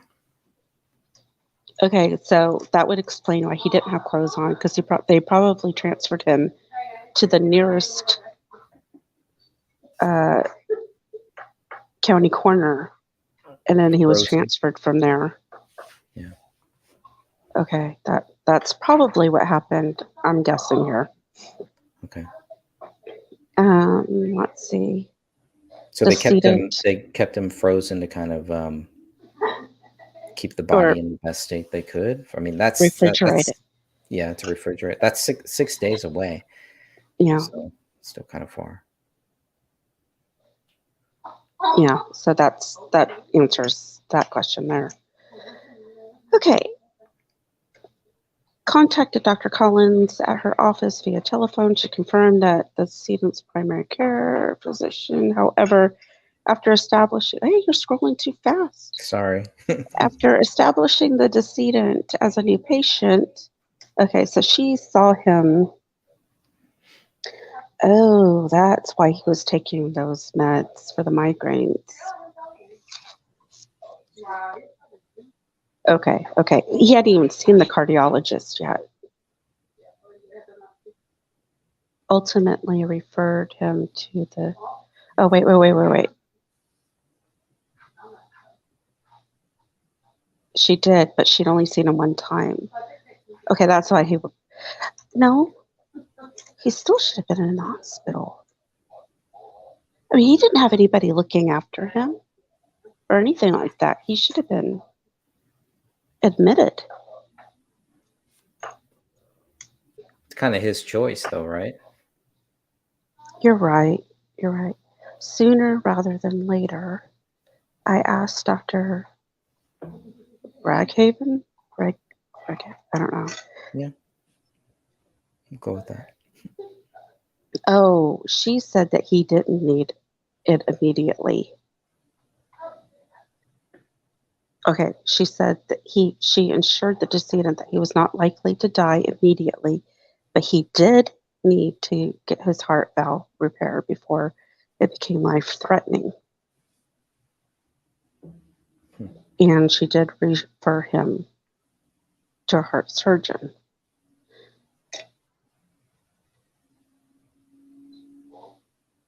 Okay, so that would explain why he didn't have clothes on because they probably transferred him to the nearest uh, county coroner, and then he was Rosie. transferred from there. Yeah. Okay, that's probably what happened. I'm guessing here. Okay. Let's see. So Decedent they kept him frozen to kind of keep the or body in the best state they could. I mean, that's refrigerated. yeah, to refrigerate. That's 6 days away. Yeah, So still kind of far. yeah. So that answers that question there. Okay. Contacted Dr. Collins at her office via telephone. She confirmed that the decedent's primary care physician, however, after establishing, hey, you're scrolling too fast. Sorry. After establishing the decedent as a new patient, okay, so she saw him. Oh, that's why he was taking those meds for the migraines. Okay, okay. He hadn't even seen the cardiologist yet. Ultimately referred him to the. Oh, wait. She did, but she'd only seen him one time. Okay, that's why he. No, he still should have been in the hospital. I mean, he didn't have anybody looking after him or anything like that. He should have been admitted. It's kind of his choice, though, right? You're right. You're right. Sooner rather than later, I asked Dr. Raghaven? Rag, I don't know. Yeah, I'll go with that. Oh, she said that he didn't need it immediately. Okay, she said that she assured the decedent that he was not likely to die immediately, but he did need to get his heart valve repaired before it became life-threatening. Hmm. And she did refer him to a heart surgeon.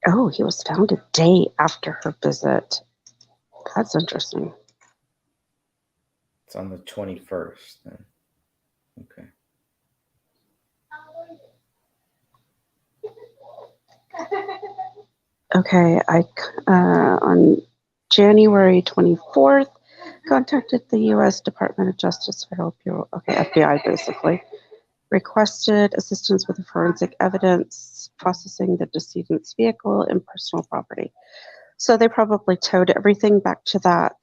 Oh, he was found a day after her visit. That's interesting. It's on the 21st. Then. Okay. Okay, on January 24th, contacted the U.S. Department of Justice Federal Bureau, okay, FBI basically, requested assistance with the forensic evidence, processing the decedent's vehicle and personal property. So they probably towed everything back to that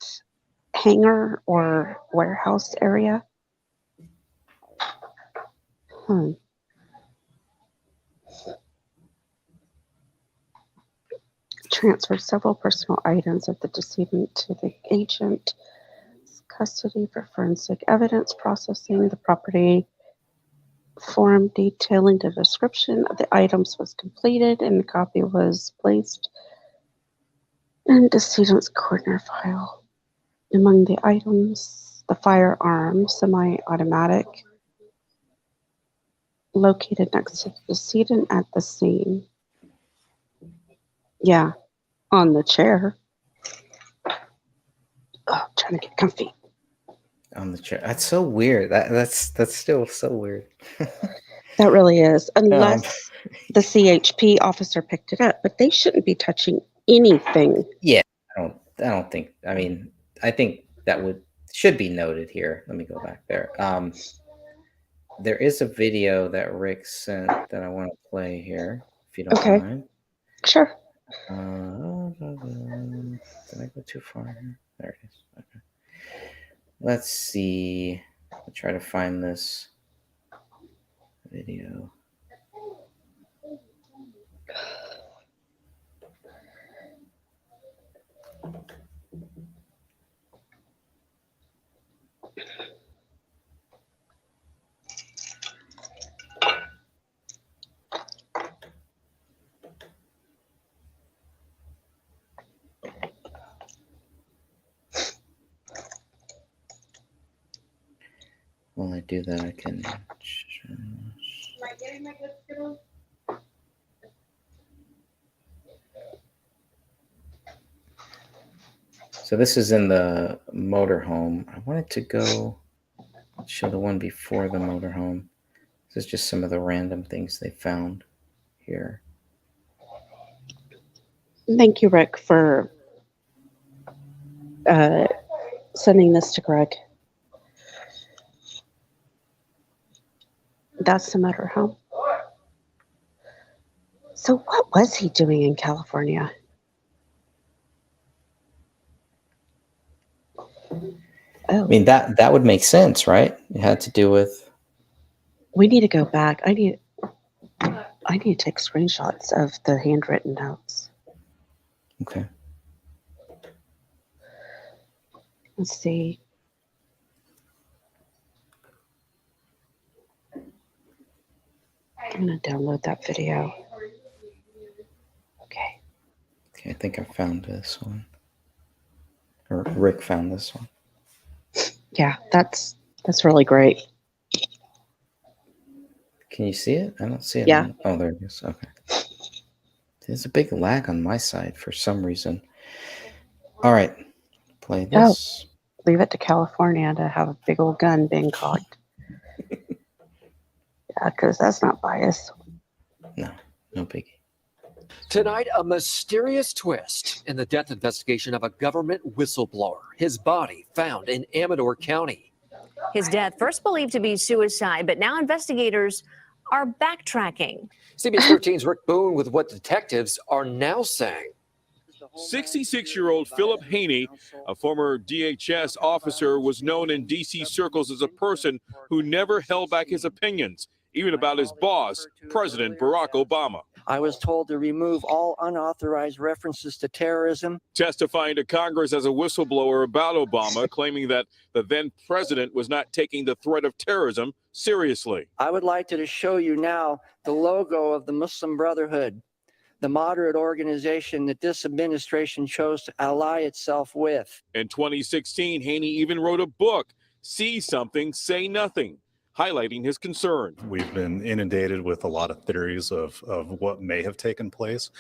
hangar or warehouse area. Transferred several personal items of the decedent to the agent's custody for forensic evidence processing. The property form detailing the description of the items was completed, and a copy was placed in decedent's coroner file. Among the items, the firearm, semi-automatic, located next to the decedent at the scene. Yeah, on the chair. Oh, trying to get comfy. On the chair. That's so weird. That's still so weird. That really is. Um, Unless the CHP officer picked it up, but they shouldn't be touching anything. yeah, I don't think. I mean, I think that should be noted here. Let me go back there. There is a video that Rick sent that I want to play here, if you don't Okay, mind. sure. Did I go too far here? There it is. Okay. Let's see. I'll try to find this video. While I do that, I can. So this is in the motorhome. I wanted to go show the one before the motorhome. This is just some of the random things they found here. Thank you, Rick, for sending this to Greg. That's the motorhome. So what was he doing in California? I mean, that would make sense, right? It had to do with. We need to go back. I need to take screenshots of the handwritten notes. Okay. Let's see. I'm going to download that video. Okay. Okay, I think I found this one. Or Rick found this one. Yeah, that's really great. Can you see it? I don't see it. Yeah. Oh, there it is. Okay. There's a big lag on my side for some reason. All right. Play this. Oh, leave it to California to have a big old gun being cocked. Yeah, because that's not biased. No biggie. Tonight, a mysterious twist in the death investigation of a government whistleblower. His body found in Amador County. His death, first believed to be suicide, but now investigators are backtracking. CBS 13's Rick Boone with what detectives are now saying. 66-year-old Philip Haney, a former DHS officer, was known in D.C. circles as a person who never held back his opinions, even about his boss, President Barack Obama. I was told to remove all unauthorized references to terrorism. Testifying to Congress as a whistleblower about Obama, claiming that the then president was not taking the threat of terrorism seriously. I would like to show you now the logo of the Muslim Brotherhood, the moderate organization that this administration chose to ally itself with. In 2016, Haney even wrote a book, See Something, Say Nothing, highlighting his concern. We've been inundated with a lot of theories of what may have taken place.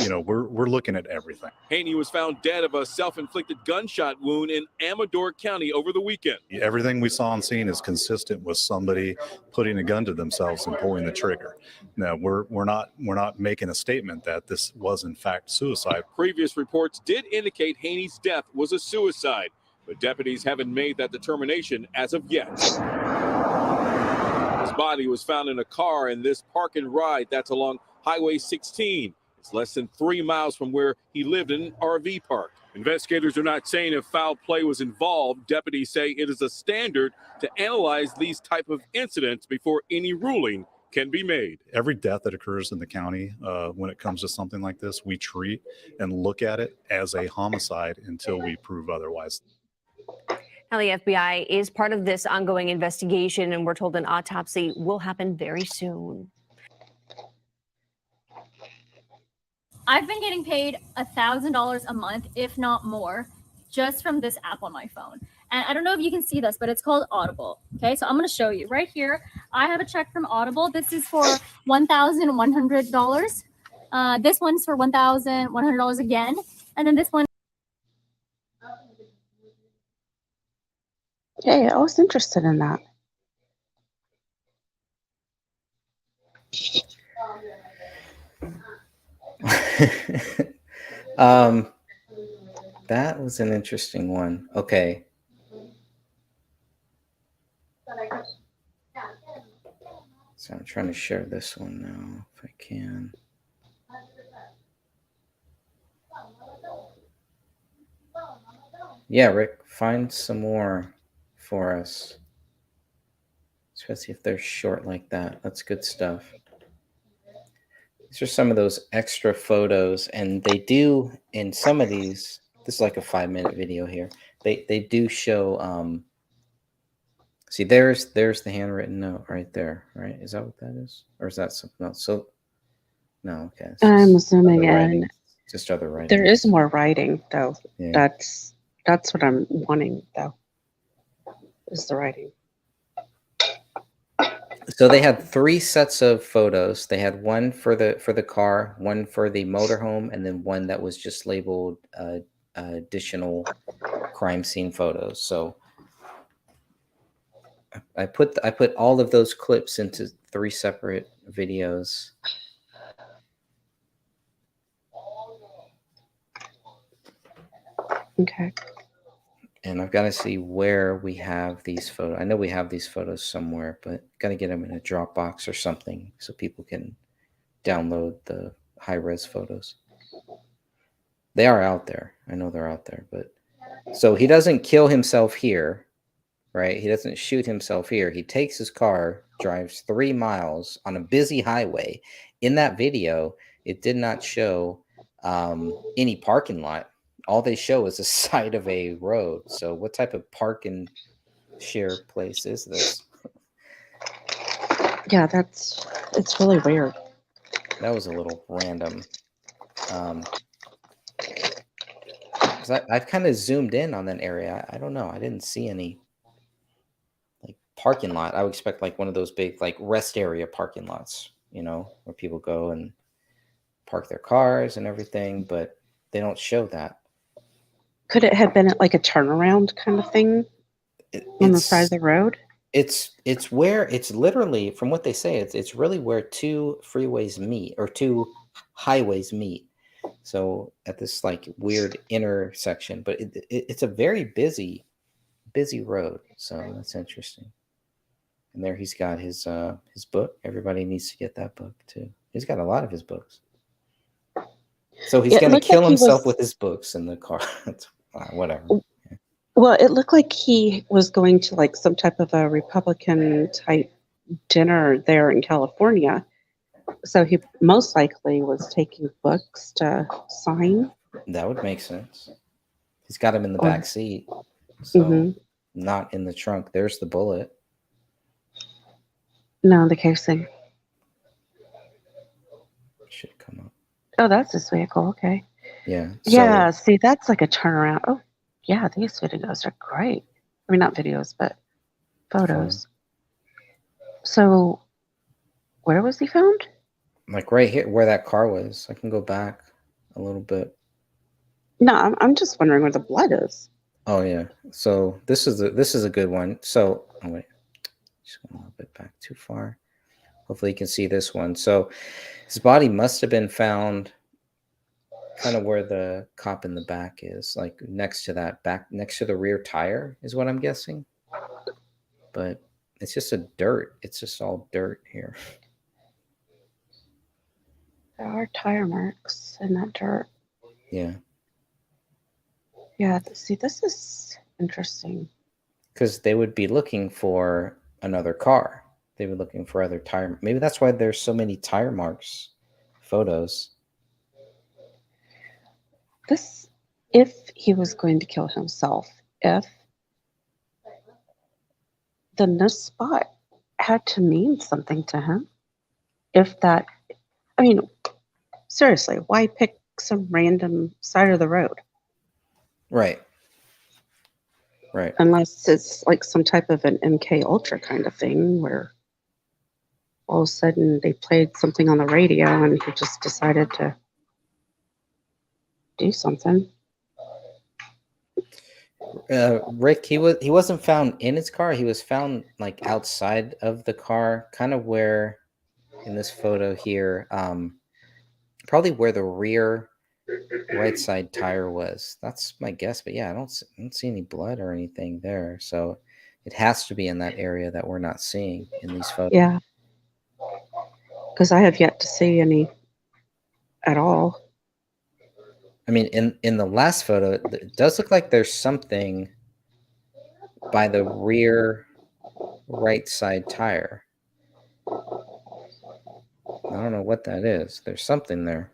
You know, we're looking at everything. Haney was found dead of a self-inflicted gunshot wound in Amador County over the weekend. Everything we saw on scene is consistent with somebody putting a gun to themselves and pulling the trigger. Now, we're not making a statement that this was in fact suicide. Previous reports did indicate Haney's death was a suicide, but deputies haven't made that determination as of yet. His body was found in a car in this park and ride that's along Highway 16. It's less than 3 miles from where he lived in an RV park. Investigators are not saying if foul play was involved. Deputies say it is a standard to analyze these type of incidents before any ruling can be made. Every death that occurs in the county, when it comes to something like this, we treat and look at it as a homicide until we prove otherwise. Now, the FBI is part of this ongoing investigation, and we're told an autopsy will happen very soon. I've been getting paid $1,000 a month, if not more, just from this app on my phone. And I don't know if you can see this, but it's called Audible. Okay, so I'm going to show you right here. I have a check from Audible. This is for $1,100. This one's for $1,100 again. And then this one. Hey, I was interested in that. That was an interesting one. Okay. So I'm trying to share this one now, if I can. Yeah, Rick, find some more for us. Especially if they're short like that. That's good stuff. These are some of those extra photos, and they do in some of these. This is like a 5-minute video here. They do show. See, there's the handwritten note right there. Right? Is that what that is, or is that something else? So, no. Okay. I'm zooming in. Just other writing. There is more writing, though. Yeah. That's what I'm wanting, though. Is the writing. So they had 3 sets of photos. They had one for the car, one for the motorhome, and then one that was just labeled additional crime scene photos. So I put all of those clips into 3 separate videos. Okay. And I've got to see where we have these photos. I know we have these photos somewhere, but got to get them in a Dropbox or something so people can download the high-res photos. They are out there. I know they're out there, but so he doesn't kill himself here, right? He doesn't shoot himself here. He takes his car, drives 3 miles on a busy highway. In that video, it did not show any parking lot. All they show is the side of a road. So what type of park and share place is this? Yeah, it's really weird. That was a little random. 'Cause I've kind of zoomed in on that area. I don't know. I didn't see any like parking lot. I would expect like one of those big like rest area parking lots, you know, where people go and park their cars and everything, but they don't show that. Could it have been like a turnaround kind of thing on the side of the road? It's where it's literally, from what they say, it's really where 2 freeways meet or 2 highways meet. So at this like weird intersection, but it's a very busy road. So that's interesting. And there he's got his book. Everybody needs to get that book too. He's got a lot of his books. So he's It going to looked like kill he himself was. with his books in the car. Whatever. Well, it looked like he was going to like some type of a Republican type dinner there in California. So he most likely was taking books to sign. That would make sense. He's got him in the Or back seat, so Mhm. not in the trunk. There's the bullet. No, the casing. Should come up. Oh, that's his vehicle. Okay. Yeah. Yeah. See, that's like a turnaround. Oh, yeah. These videos are great. I mean, not videos, but photos. So, where was he found? Like right here, where that car was. I can go back a little bit. No, I'm just wondering where the blood is. Oh yeah. So this is a good one. So oh wait, just went a little bit back too far. Hopefully you can see this one. So his body must have been found kind of where the cop in the back is, like next to that back, next to the rear tire is what I'm guessing. But it's just a dirt. It's just all dirt here. There are tire marks in that dirt. Yeah. Yeah. See, this is interesting. Because they would be looking for another car. They were looking for other tire. Maybe that's why there's so many tire marks photos. This, if he was going to kill himself, then this spot had to mean something to him. If that, I mean, seriously, why pick some random side of the road? Right. Right. Unless it's like some type of an MK Ultra kind of thing where all of a sudden they played something on the radio and he just decided to do something. Rick, he wasn't found in his car. He was found like outside of the car, kind of where in this photo here, probably where the rear right side tire was. That's my guess, but yeah, I don't see any blood or anything there. So it has to be in that area that we're not seeing in these photos. Yeah. Because I have yet to see any at all. I mean, in the last photo, it does look like there's something by the rear right side tire. I don't know what that is. There's something there.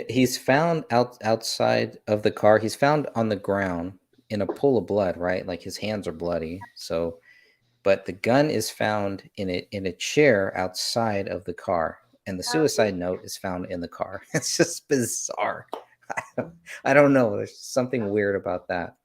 He's found outside of the car. He's found on the ground in a pool of blood, right? Like his hands are bloody. So, but the gun is found in a chair outside of the car, and the suicide note is found in the car. It's just bizarre. I don't know. There's something weird about that.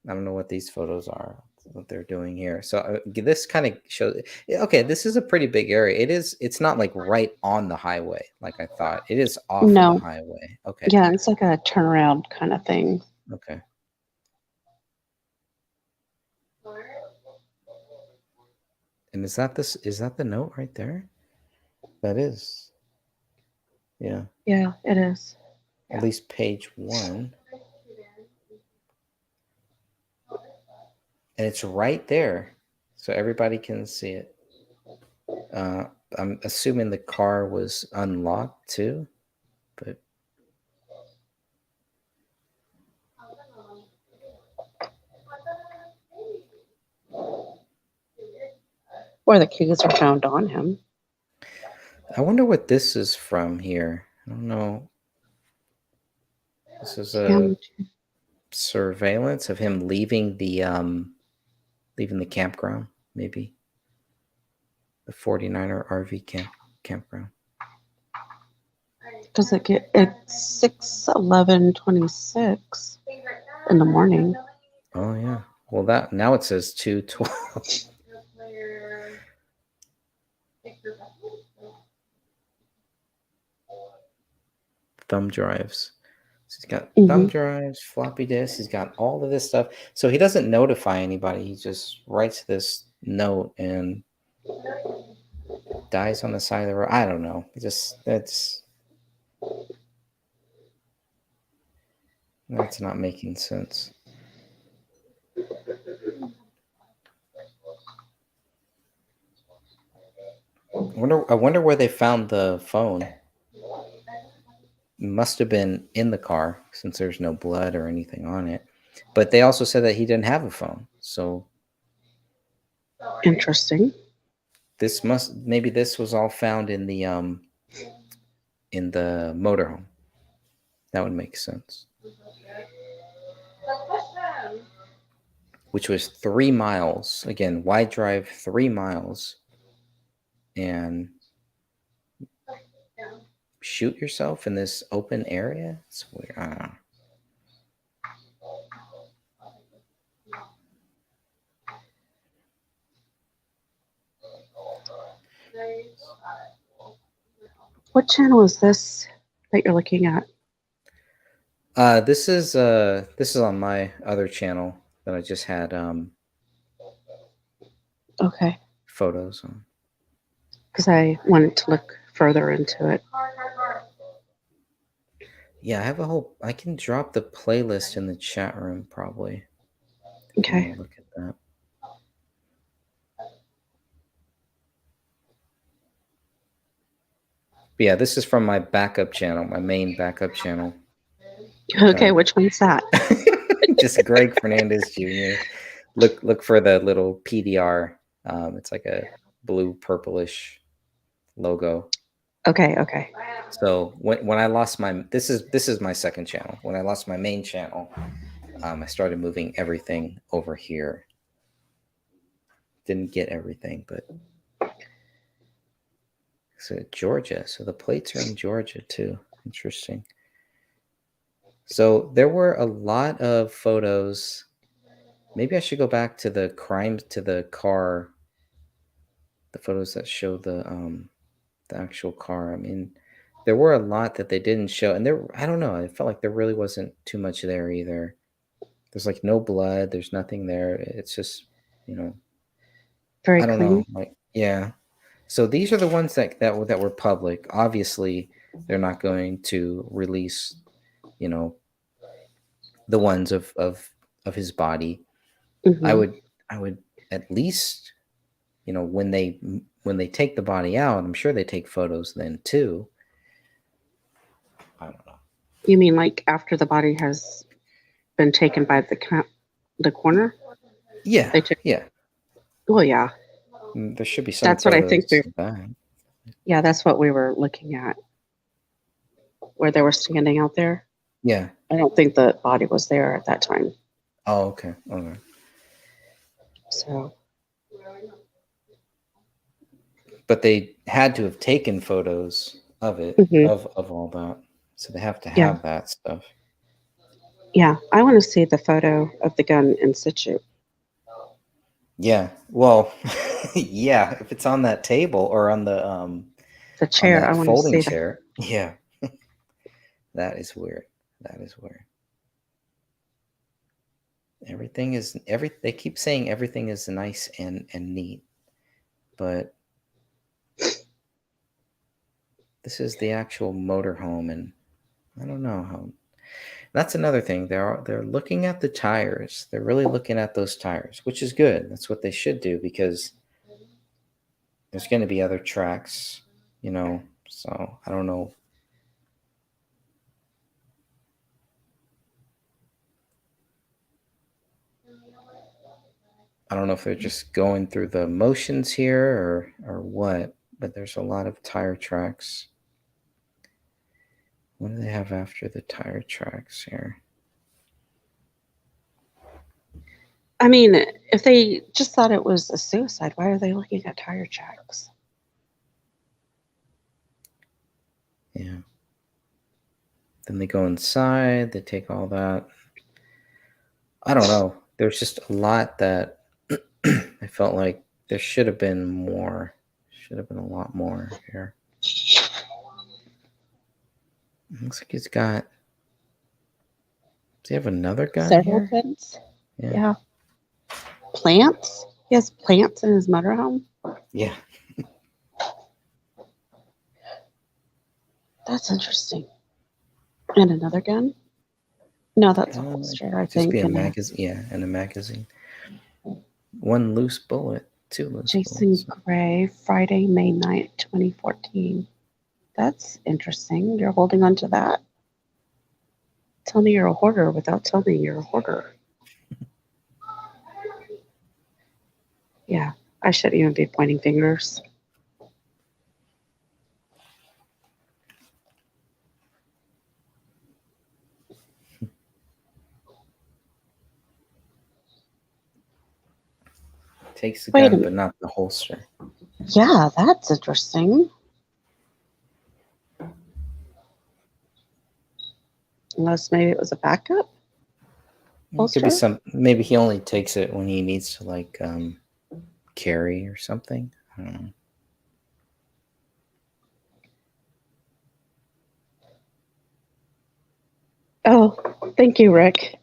I don't know what these photos are, what they're doing here. So this kind of shows, okay, this is a pretty big area. It's not like right on the highway like I thought. It is off of No. the highway. Okay. Yeah, it's like a turnaround kind of thing. Okay. And is that the note right there? That is. Yeah. Yeah, it is. At least page 1. And it's right there, so everybody can see it. I'm assuming the car was unlocked too, but Or the keys are found on him. I wonder what this is from here. I don't know. This is a surveillance of him leaving the campground, maybe the 49er RV campground. Does it get it's 6:11:26 in the morning? Oh yeah. Well, that now it says 2:12. Thumb drives. So he's got thumb drives, floppy disks. He's got all of this stuff. So he doesn't notify anybody. He just writes this note and dies on the side of the road. I don't know. That's not making sense. I wonder where they found the phone. Must have been in the car since there's no blood or anything on it. But they also said that he didn't have a phone. So Interesting. maybe this was all found in the motorhome. That would make sense. Which was 3 miles. Again, why drive 3 miles and shoot yourself in this open area? It's weird. I don't know. What channel is this that you're looking at? This is on my other channel that I just had Okay, photos on. because I wanted to look further into it. Yeah, I can drop the playlist in the chat room probably. If you Okay. wanna look at that. But yeah, this is from my backup channel, my main backup channel. Okay, which one's that? Just Greg Fernandez Jr. Look for the little PDR. It's like a blue purplish logo. Okay. So when I lost this is my second channel. When I lost my main channel, I started moving everything over here. Didn't get everything, but so Georgia. So the plates are in Georgia too. Interesting. So there were a lot of photos. Maybe I should go back to the car, the photos that show the actual car. I mean, there were a lot that they didn't show, and I don't know. I felt like there really wasn't too much there either. There's like no blood. There's nothing there. It's just, Very I don't clean. know. Like, yeah. So these are the ones that were public. Obviously, they're not going to release, the ones of his body. Mhm. I would at least, when they take the body out, I'm sure they take photos then too. I don't know. You mean like after the body has been taken by the corner? Yeah. They took. Yeah. Well, yeah. There should be some That's what I think. photos back. Yeah, that's what we were looking at, where they were standing out there. Yeah. I don't think the body was there at that time. Oh, okay. Okay. So, But they had to have taken photos of it, Mhm. of all that. So they have to Yeah. have that stuff. yeah, I want to see the photo of the gun in situ. Yeah. Well, yeah, if it's on that table or on the The chair. that I want to folding see that. chair. Yeah. That is weird. That is weird. They keep saying everything is nice and neat, but this is the actual motorhome, and I don't know how. That's another thing. They're looking at the tires. They're really looking at those tires, which is good. That's what they should do because there's going to be other tracks, So I don't know. I don't know if they're just going through the motions here or what, but there's a lot of tire tracks. What do they have after the tire tracks here? I mean, if they just thought it was a suicide, why are they looking at tire tracks? Yeah. Then they go inside, they take all that. I don't know. There's just a lot that I felt like there should have been more. Should have been a lot more here. Looks like he's got. Does he have another gun Several here? guns. Yeah. Yeah. Plants. He has plants in his motorhome. Yeah. That's interesting. And another gun? No, that's a holster, I Just think. be a And magazine. Yeah, and a magazine. One loose bullet. Two loose Jason bullets. Gray, Friday, May 9th, 2014. That's interesting. You're holding on to that. Tell me you're a hoarder without telling me you're a hoarder. Yeah, I shouldn't even be pointing fingers. Takes the Wait a gun, but minute. not the holster. Yeah, that's interesting. Unless maybe it was a backup Could be holster. some. Maybe he only takes it when he needs to, like, carry or something. I don't know. Oh, thank you, Rick.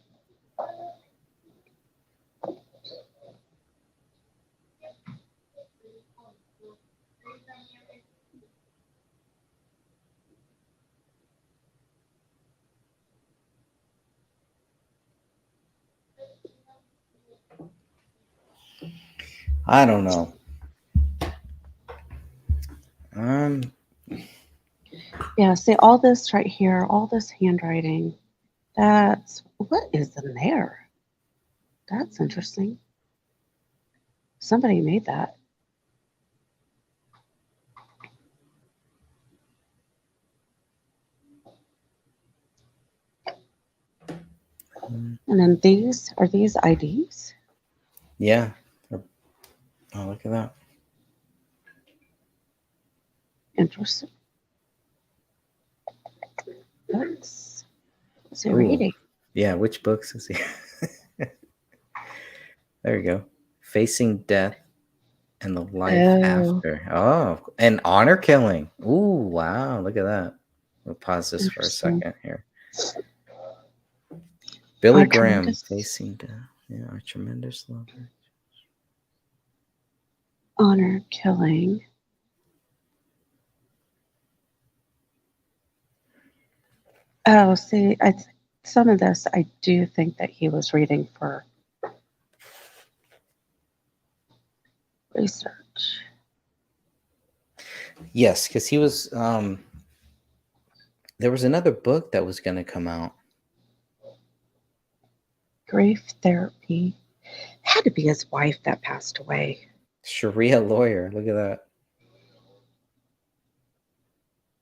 I don't know. Yeah, see all this right here, all this handwriting. That's what is in there? That's interesting. Somebody made that. And then these are these IDs? Yeah. Oh, look at that. Interesting. What's he Ooh. reading? Yeah, which books is he? There you go. Facing Death and the Life Oh, After. Oh, and Honor Killing. Ooh, wow. Look at that. We'll pause this for a interesting. second here. Billy Our Graham, tremendous Facing Death. Yeah, Our Tremendous Love. honor killing. Oh, see, some of this I do think that he was reading for research. Yes, because he was there was another book that was gonna come out. Grief therapy. Had to be his wife that passed away. Sharia lawyer. Look at that.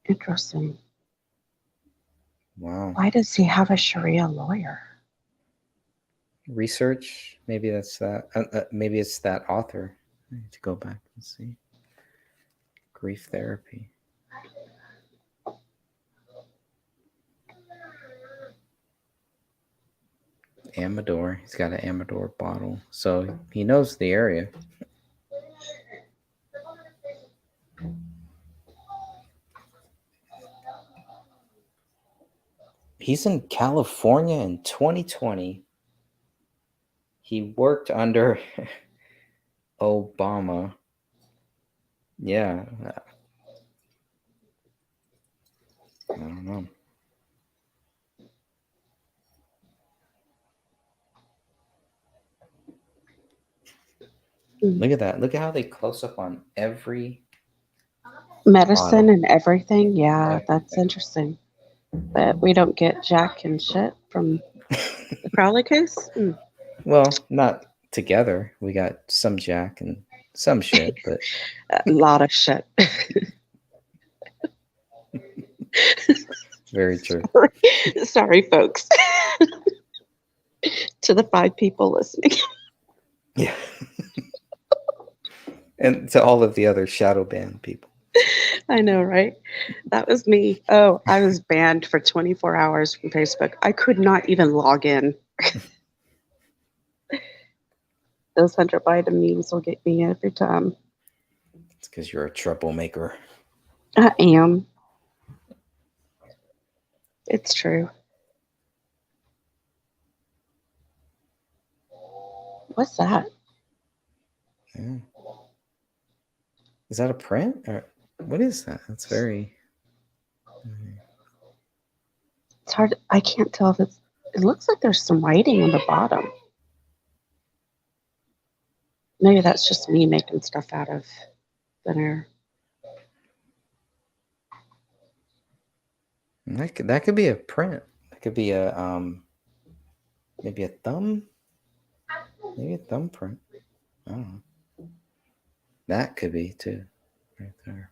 Interesting. Wow. Why does he have a Sharia lawyer? Research. Maybe that's that. Maybe it's that author. I need to go back and see. Grief therapy. Amador. He's got an Amador bottle, so he knows the area. He's in California in 2020. He worked under Obama. Yeah. I don't know. Look at that. Look at how they close up on every Medicine bottle. and everything. Yeah, that's Everything. interesting. But we don't get jack and shit from the Crowley case. Well, not together. We got some Jack and some shit, but A lot of shit. very true. Sorry, folks. To the 5 people listening. Yeah. And to all of the other shadow band people. I know, right? That was me. Oh, I was banned for 24 hours from Facebook. I could not even log in. Those 100 vitamins will get me every time. It's because you're a troublemaker. I am. It's true. What's that? Yeah. Is that a print or what is that? That's very. It's hard. I can't tell if it's. It looks like there's some writing on the bottom. Maybe that's just me making stuff out of thin air. That could be a print. That could be a maybe a thumb. Maybe a thumbprint. I don't know. That could be too, right there.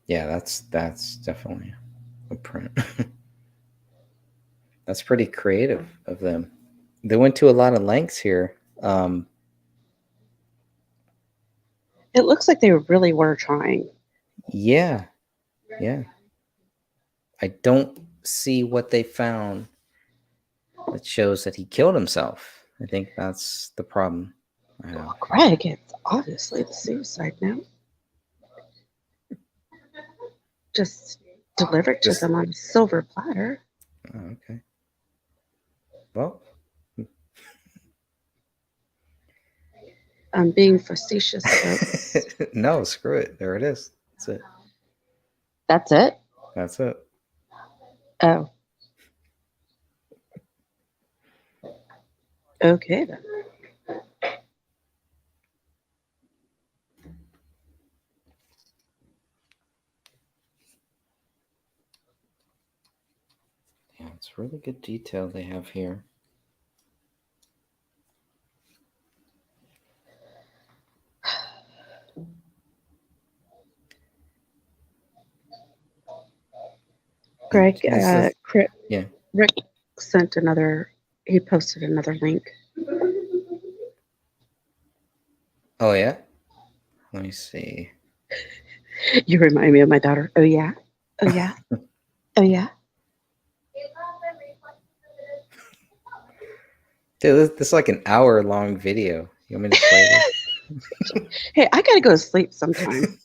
Yeah, that's definitely a print. That's pretty creative of them. They went to a lot of lengths here. It looks like they really were trying. Yeah, yeah. I don't see what they found that shows that he killed himself. I think that's the problem. Well, Greg, it's obviously the suicide note. Just delivered to them on a silver platter. Oh, okay. Well, I'm being facetious, folks. no, screw it. There it is. That's it. That's it? That's it. Oh. Okay, then. Yeah, it's really good detail they have here. Greg, yeah. Rick sent another, he posted another link. Oh, yeah? Let me see. You remind me of my daughter. Oh, yeah? Oh, yeah? Oh, yeah? Dude, this is like an hour-long video. You want me to play this? Hey, I gotta go to sleep sometime.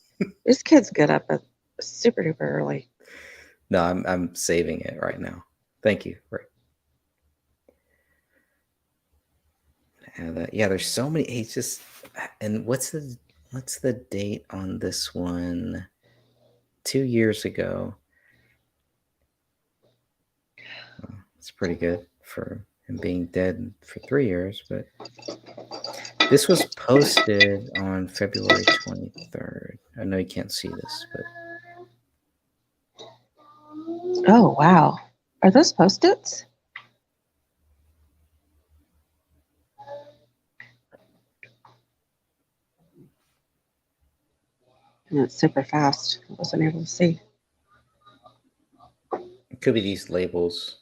This kid's get up at super duper early. No, I'm saving it right now. Thank you, Rick. Yeah, there's so many. It's just, and what's the date on this one? 2 years ago. Well, it's pretty good for him being dead for 3 years, but this was posted on February 23rd. I know you can't see this, but Oh, wow. Are those Post-its? And it's super fast. I wasn't able to see. it could be these labels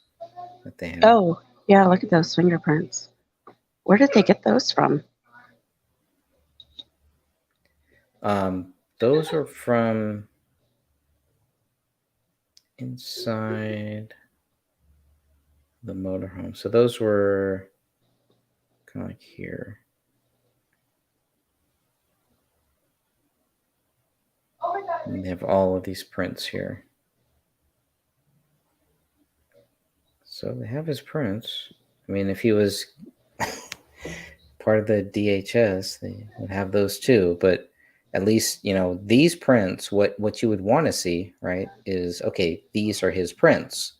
that they have. Oh, yeah, look at those fingerprints. Where did they get those from? Those are from inside the motorhome. So those were kind of like here. And they have all of these prints here. So they have his prints. I mean, if he was part of the DHS, they would have those too. But at least, these prints, what you would want to see, right, is, okay, these are his prints.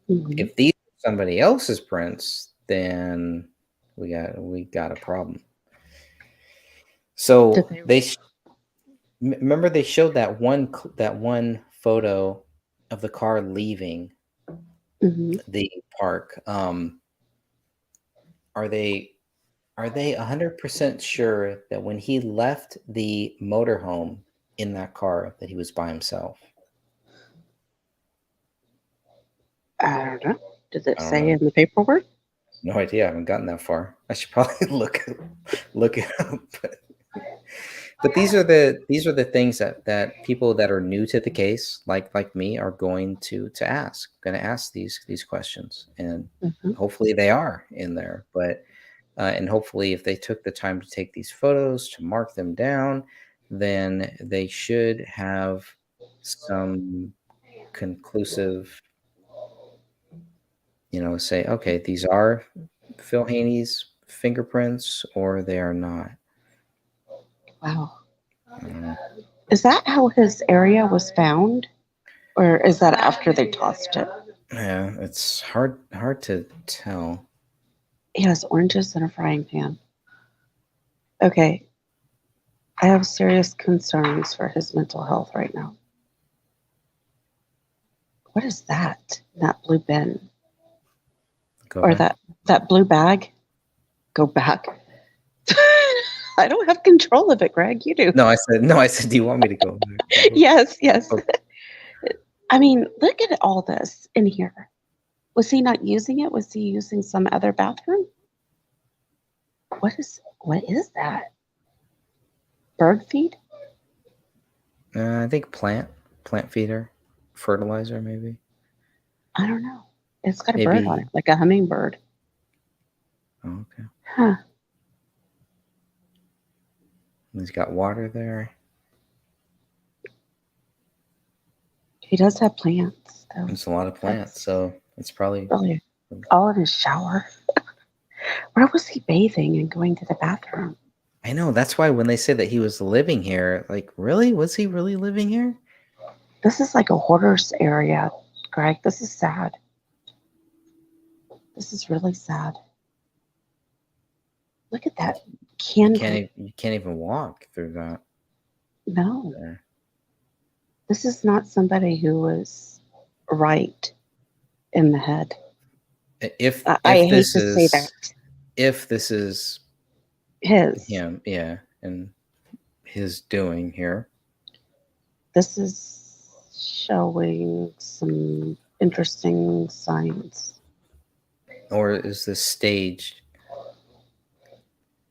Mm-hmm. If these are somebody else's prints, then we got a problem. So remember they showed that one photo of the car leaving the park. Are they 100% sure that when he left the motorhome in that car that he was by himself? I don't know. Does it say in the paperwork? No idea. I haven't gotten that far. I should probably look it up. But these are the things that people that are new to the case, like me, are going to ask. Going to ask these questions, and hopefully they are in there. But and hopefully, if they took the time to take these photos to mark them down, then they should have some conclusive, say, okay, these are Phil Haney's fingerprints or they are not. Wow. I don't know. Is that how his area was found? Or is that after they tossed it? Yeah, it's hard to tell. He has oranges in a frying pan. Okay. I have serious concerns for his mental health right now. What is that? That blue bin? Go Or back. that blue bag? Go back. I don't have control of it, Greg. You do. No, I said, do you want me to go back? Yes, yes. Okay. I mean, look at all this in here. Was he not using it? Was he using some other bathroom? What is that? Bird feed? I think plant feeder, fertilizer, maybe. I don't know. It's got a bird on Maybe. it, like a hummingbird. Oh, okay. Huh. He's got water there. He does have plants, though. There's a lot of plants, so it's probably. Really all in his shower. Where was he bathing and going to the bathroom? I know. That's why when they say that he was living here, like, really? Was he really living here? This is like a hoarder's area, Greg. This is sad. This is really sad. Look at that candy. You can't even walk through that. No. There. This is not somebody who was right in the head. If I hate this to is say that. if this is His. him, yeah, and his doing here. This is showing some interesting signs. Or is this staged?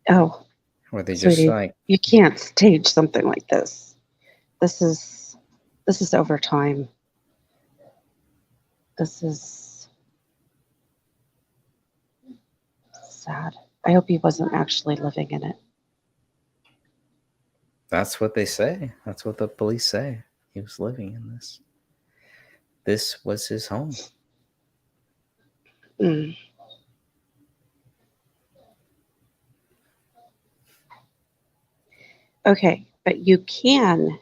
Oh, Or they sweetie, just like, you can't stage something like this. This is over time. This is sad. I hope he wasn't actually living in it. that's what they say. That's what the police say. He was living in this. This was his home. Mm. Okay, but you can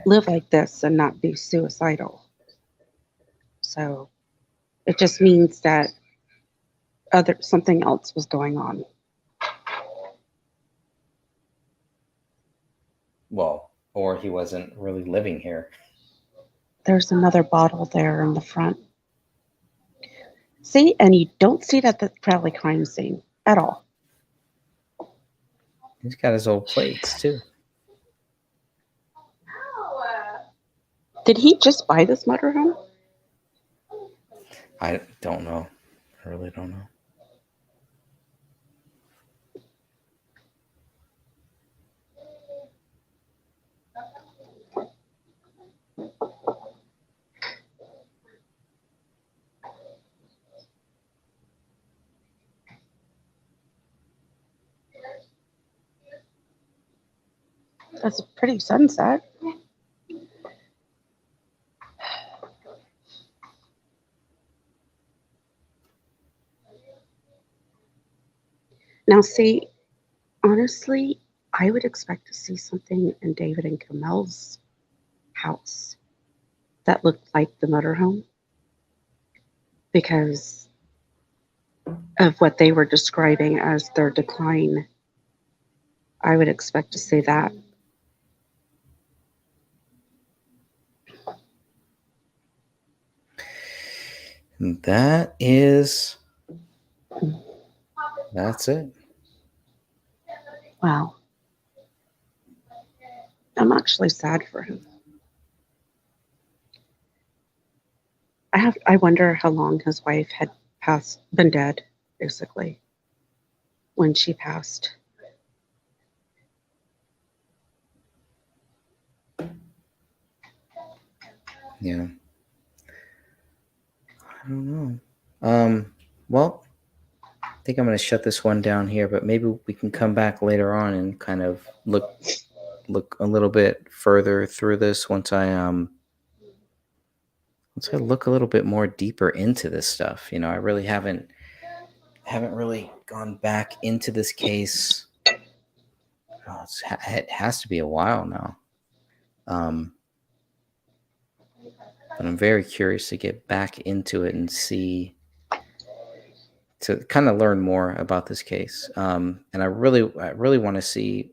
live like this and not be suicidal. So it just means that something else was going on. Well, or he wasn't really living here. There's another bottle there in the front. See, and you don't see it at the Crowley crime scene at all. He's got his old plates too. Did he just buy this motorhome? I don't know. I really don't know. That's a pretty sunset. Now, see, honestly, I would expect to see something in David and Camel's house that looked like the motorhome because of what they were describing as their decline. I would expect to see that. And that's it. Wow. I'm actually sad for him. I wonder how long his wife had been dead, basically, when she passed. Yeah. I don't know. Well, I think I'm going to shut this one down here, but maybe we can come back later on and kind of look a little bit further through this once I look a little bit more deeper into this stuff. You know, I really haven't haven't really gone back into this case. Oh, it has to be a while now. But I'm very curious to get back into it and see, to kind of learn more about this case. And I really want to see,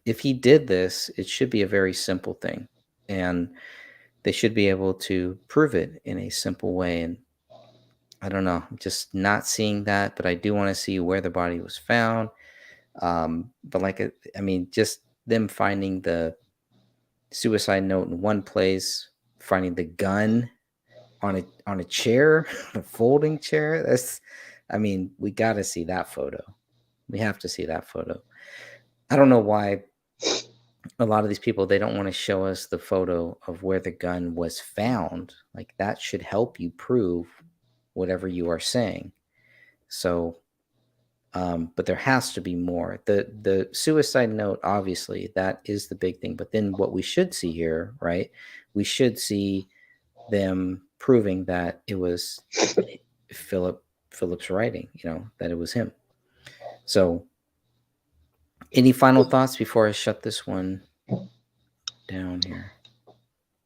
if he did this, it should be a very simple thing, and they should be able to prove it in a simple way. And I don't know, I'm just not seeing that, but I do want to see where the body was found. But I mean, just them finding the suicide note in one place, finding the gun on a chair, a folding chair. I mean, we got to see that photo. We have to see that photo. I don't know why a lot of these people, they don't want to show us the photo of where the gun was found. Like, that should help you prove whatever you are saying. So, but there has to be more. The suicide note, obviously, that is the big thing. But then what we should see here, right? We should see them proving that it was Philip's writing, that it was him. So, any final thoughts before I shut this one down here?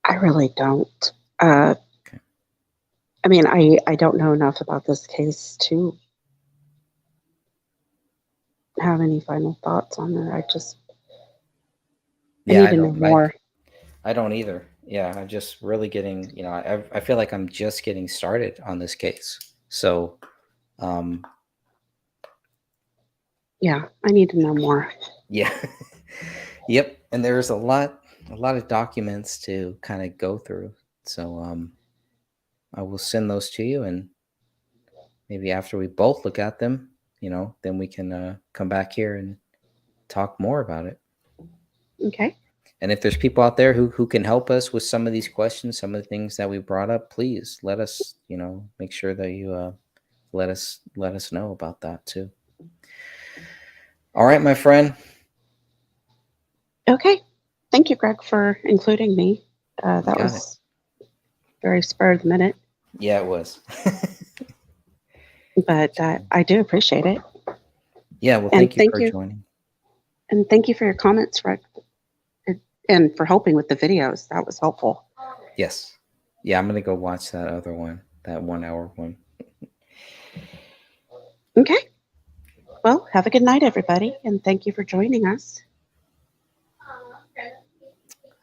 I really don't. Okay. I mean, I don't know enough about this case to have any final thoughts on it. I need to know more. I don't either. Yeah, I'm just really getting, I feel like I'm just getting started on this case. So, yeah, I need to know more. yeah. Yep. And there's a lot of documents to kind of go through. So, I will send those to you, and maybe after we both look at them, then we can come back here and talk more about it. Okay. And if there's people out there who can help us with some of these questions, some of the things that we brought up, please let us, make sure that you let us know about that too. All right, my friend. Okay. Thank you, Greg, for including me. That was very spur of the minute. Yeah, it was. But I do appreciate it. Yeah, well, thank you for joining. And thank you for your comments, Greg, and for helping with the videos. That was helpful. Yes. Yeah, I'm going to go watch that other one, that 1 hour one. Okay. Well, have a good night, everybody, and thank you for joining us.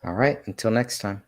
All right. Until next time.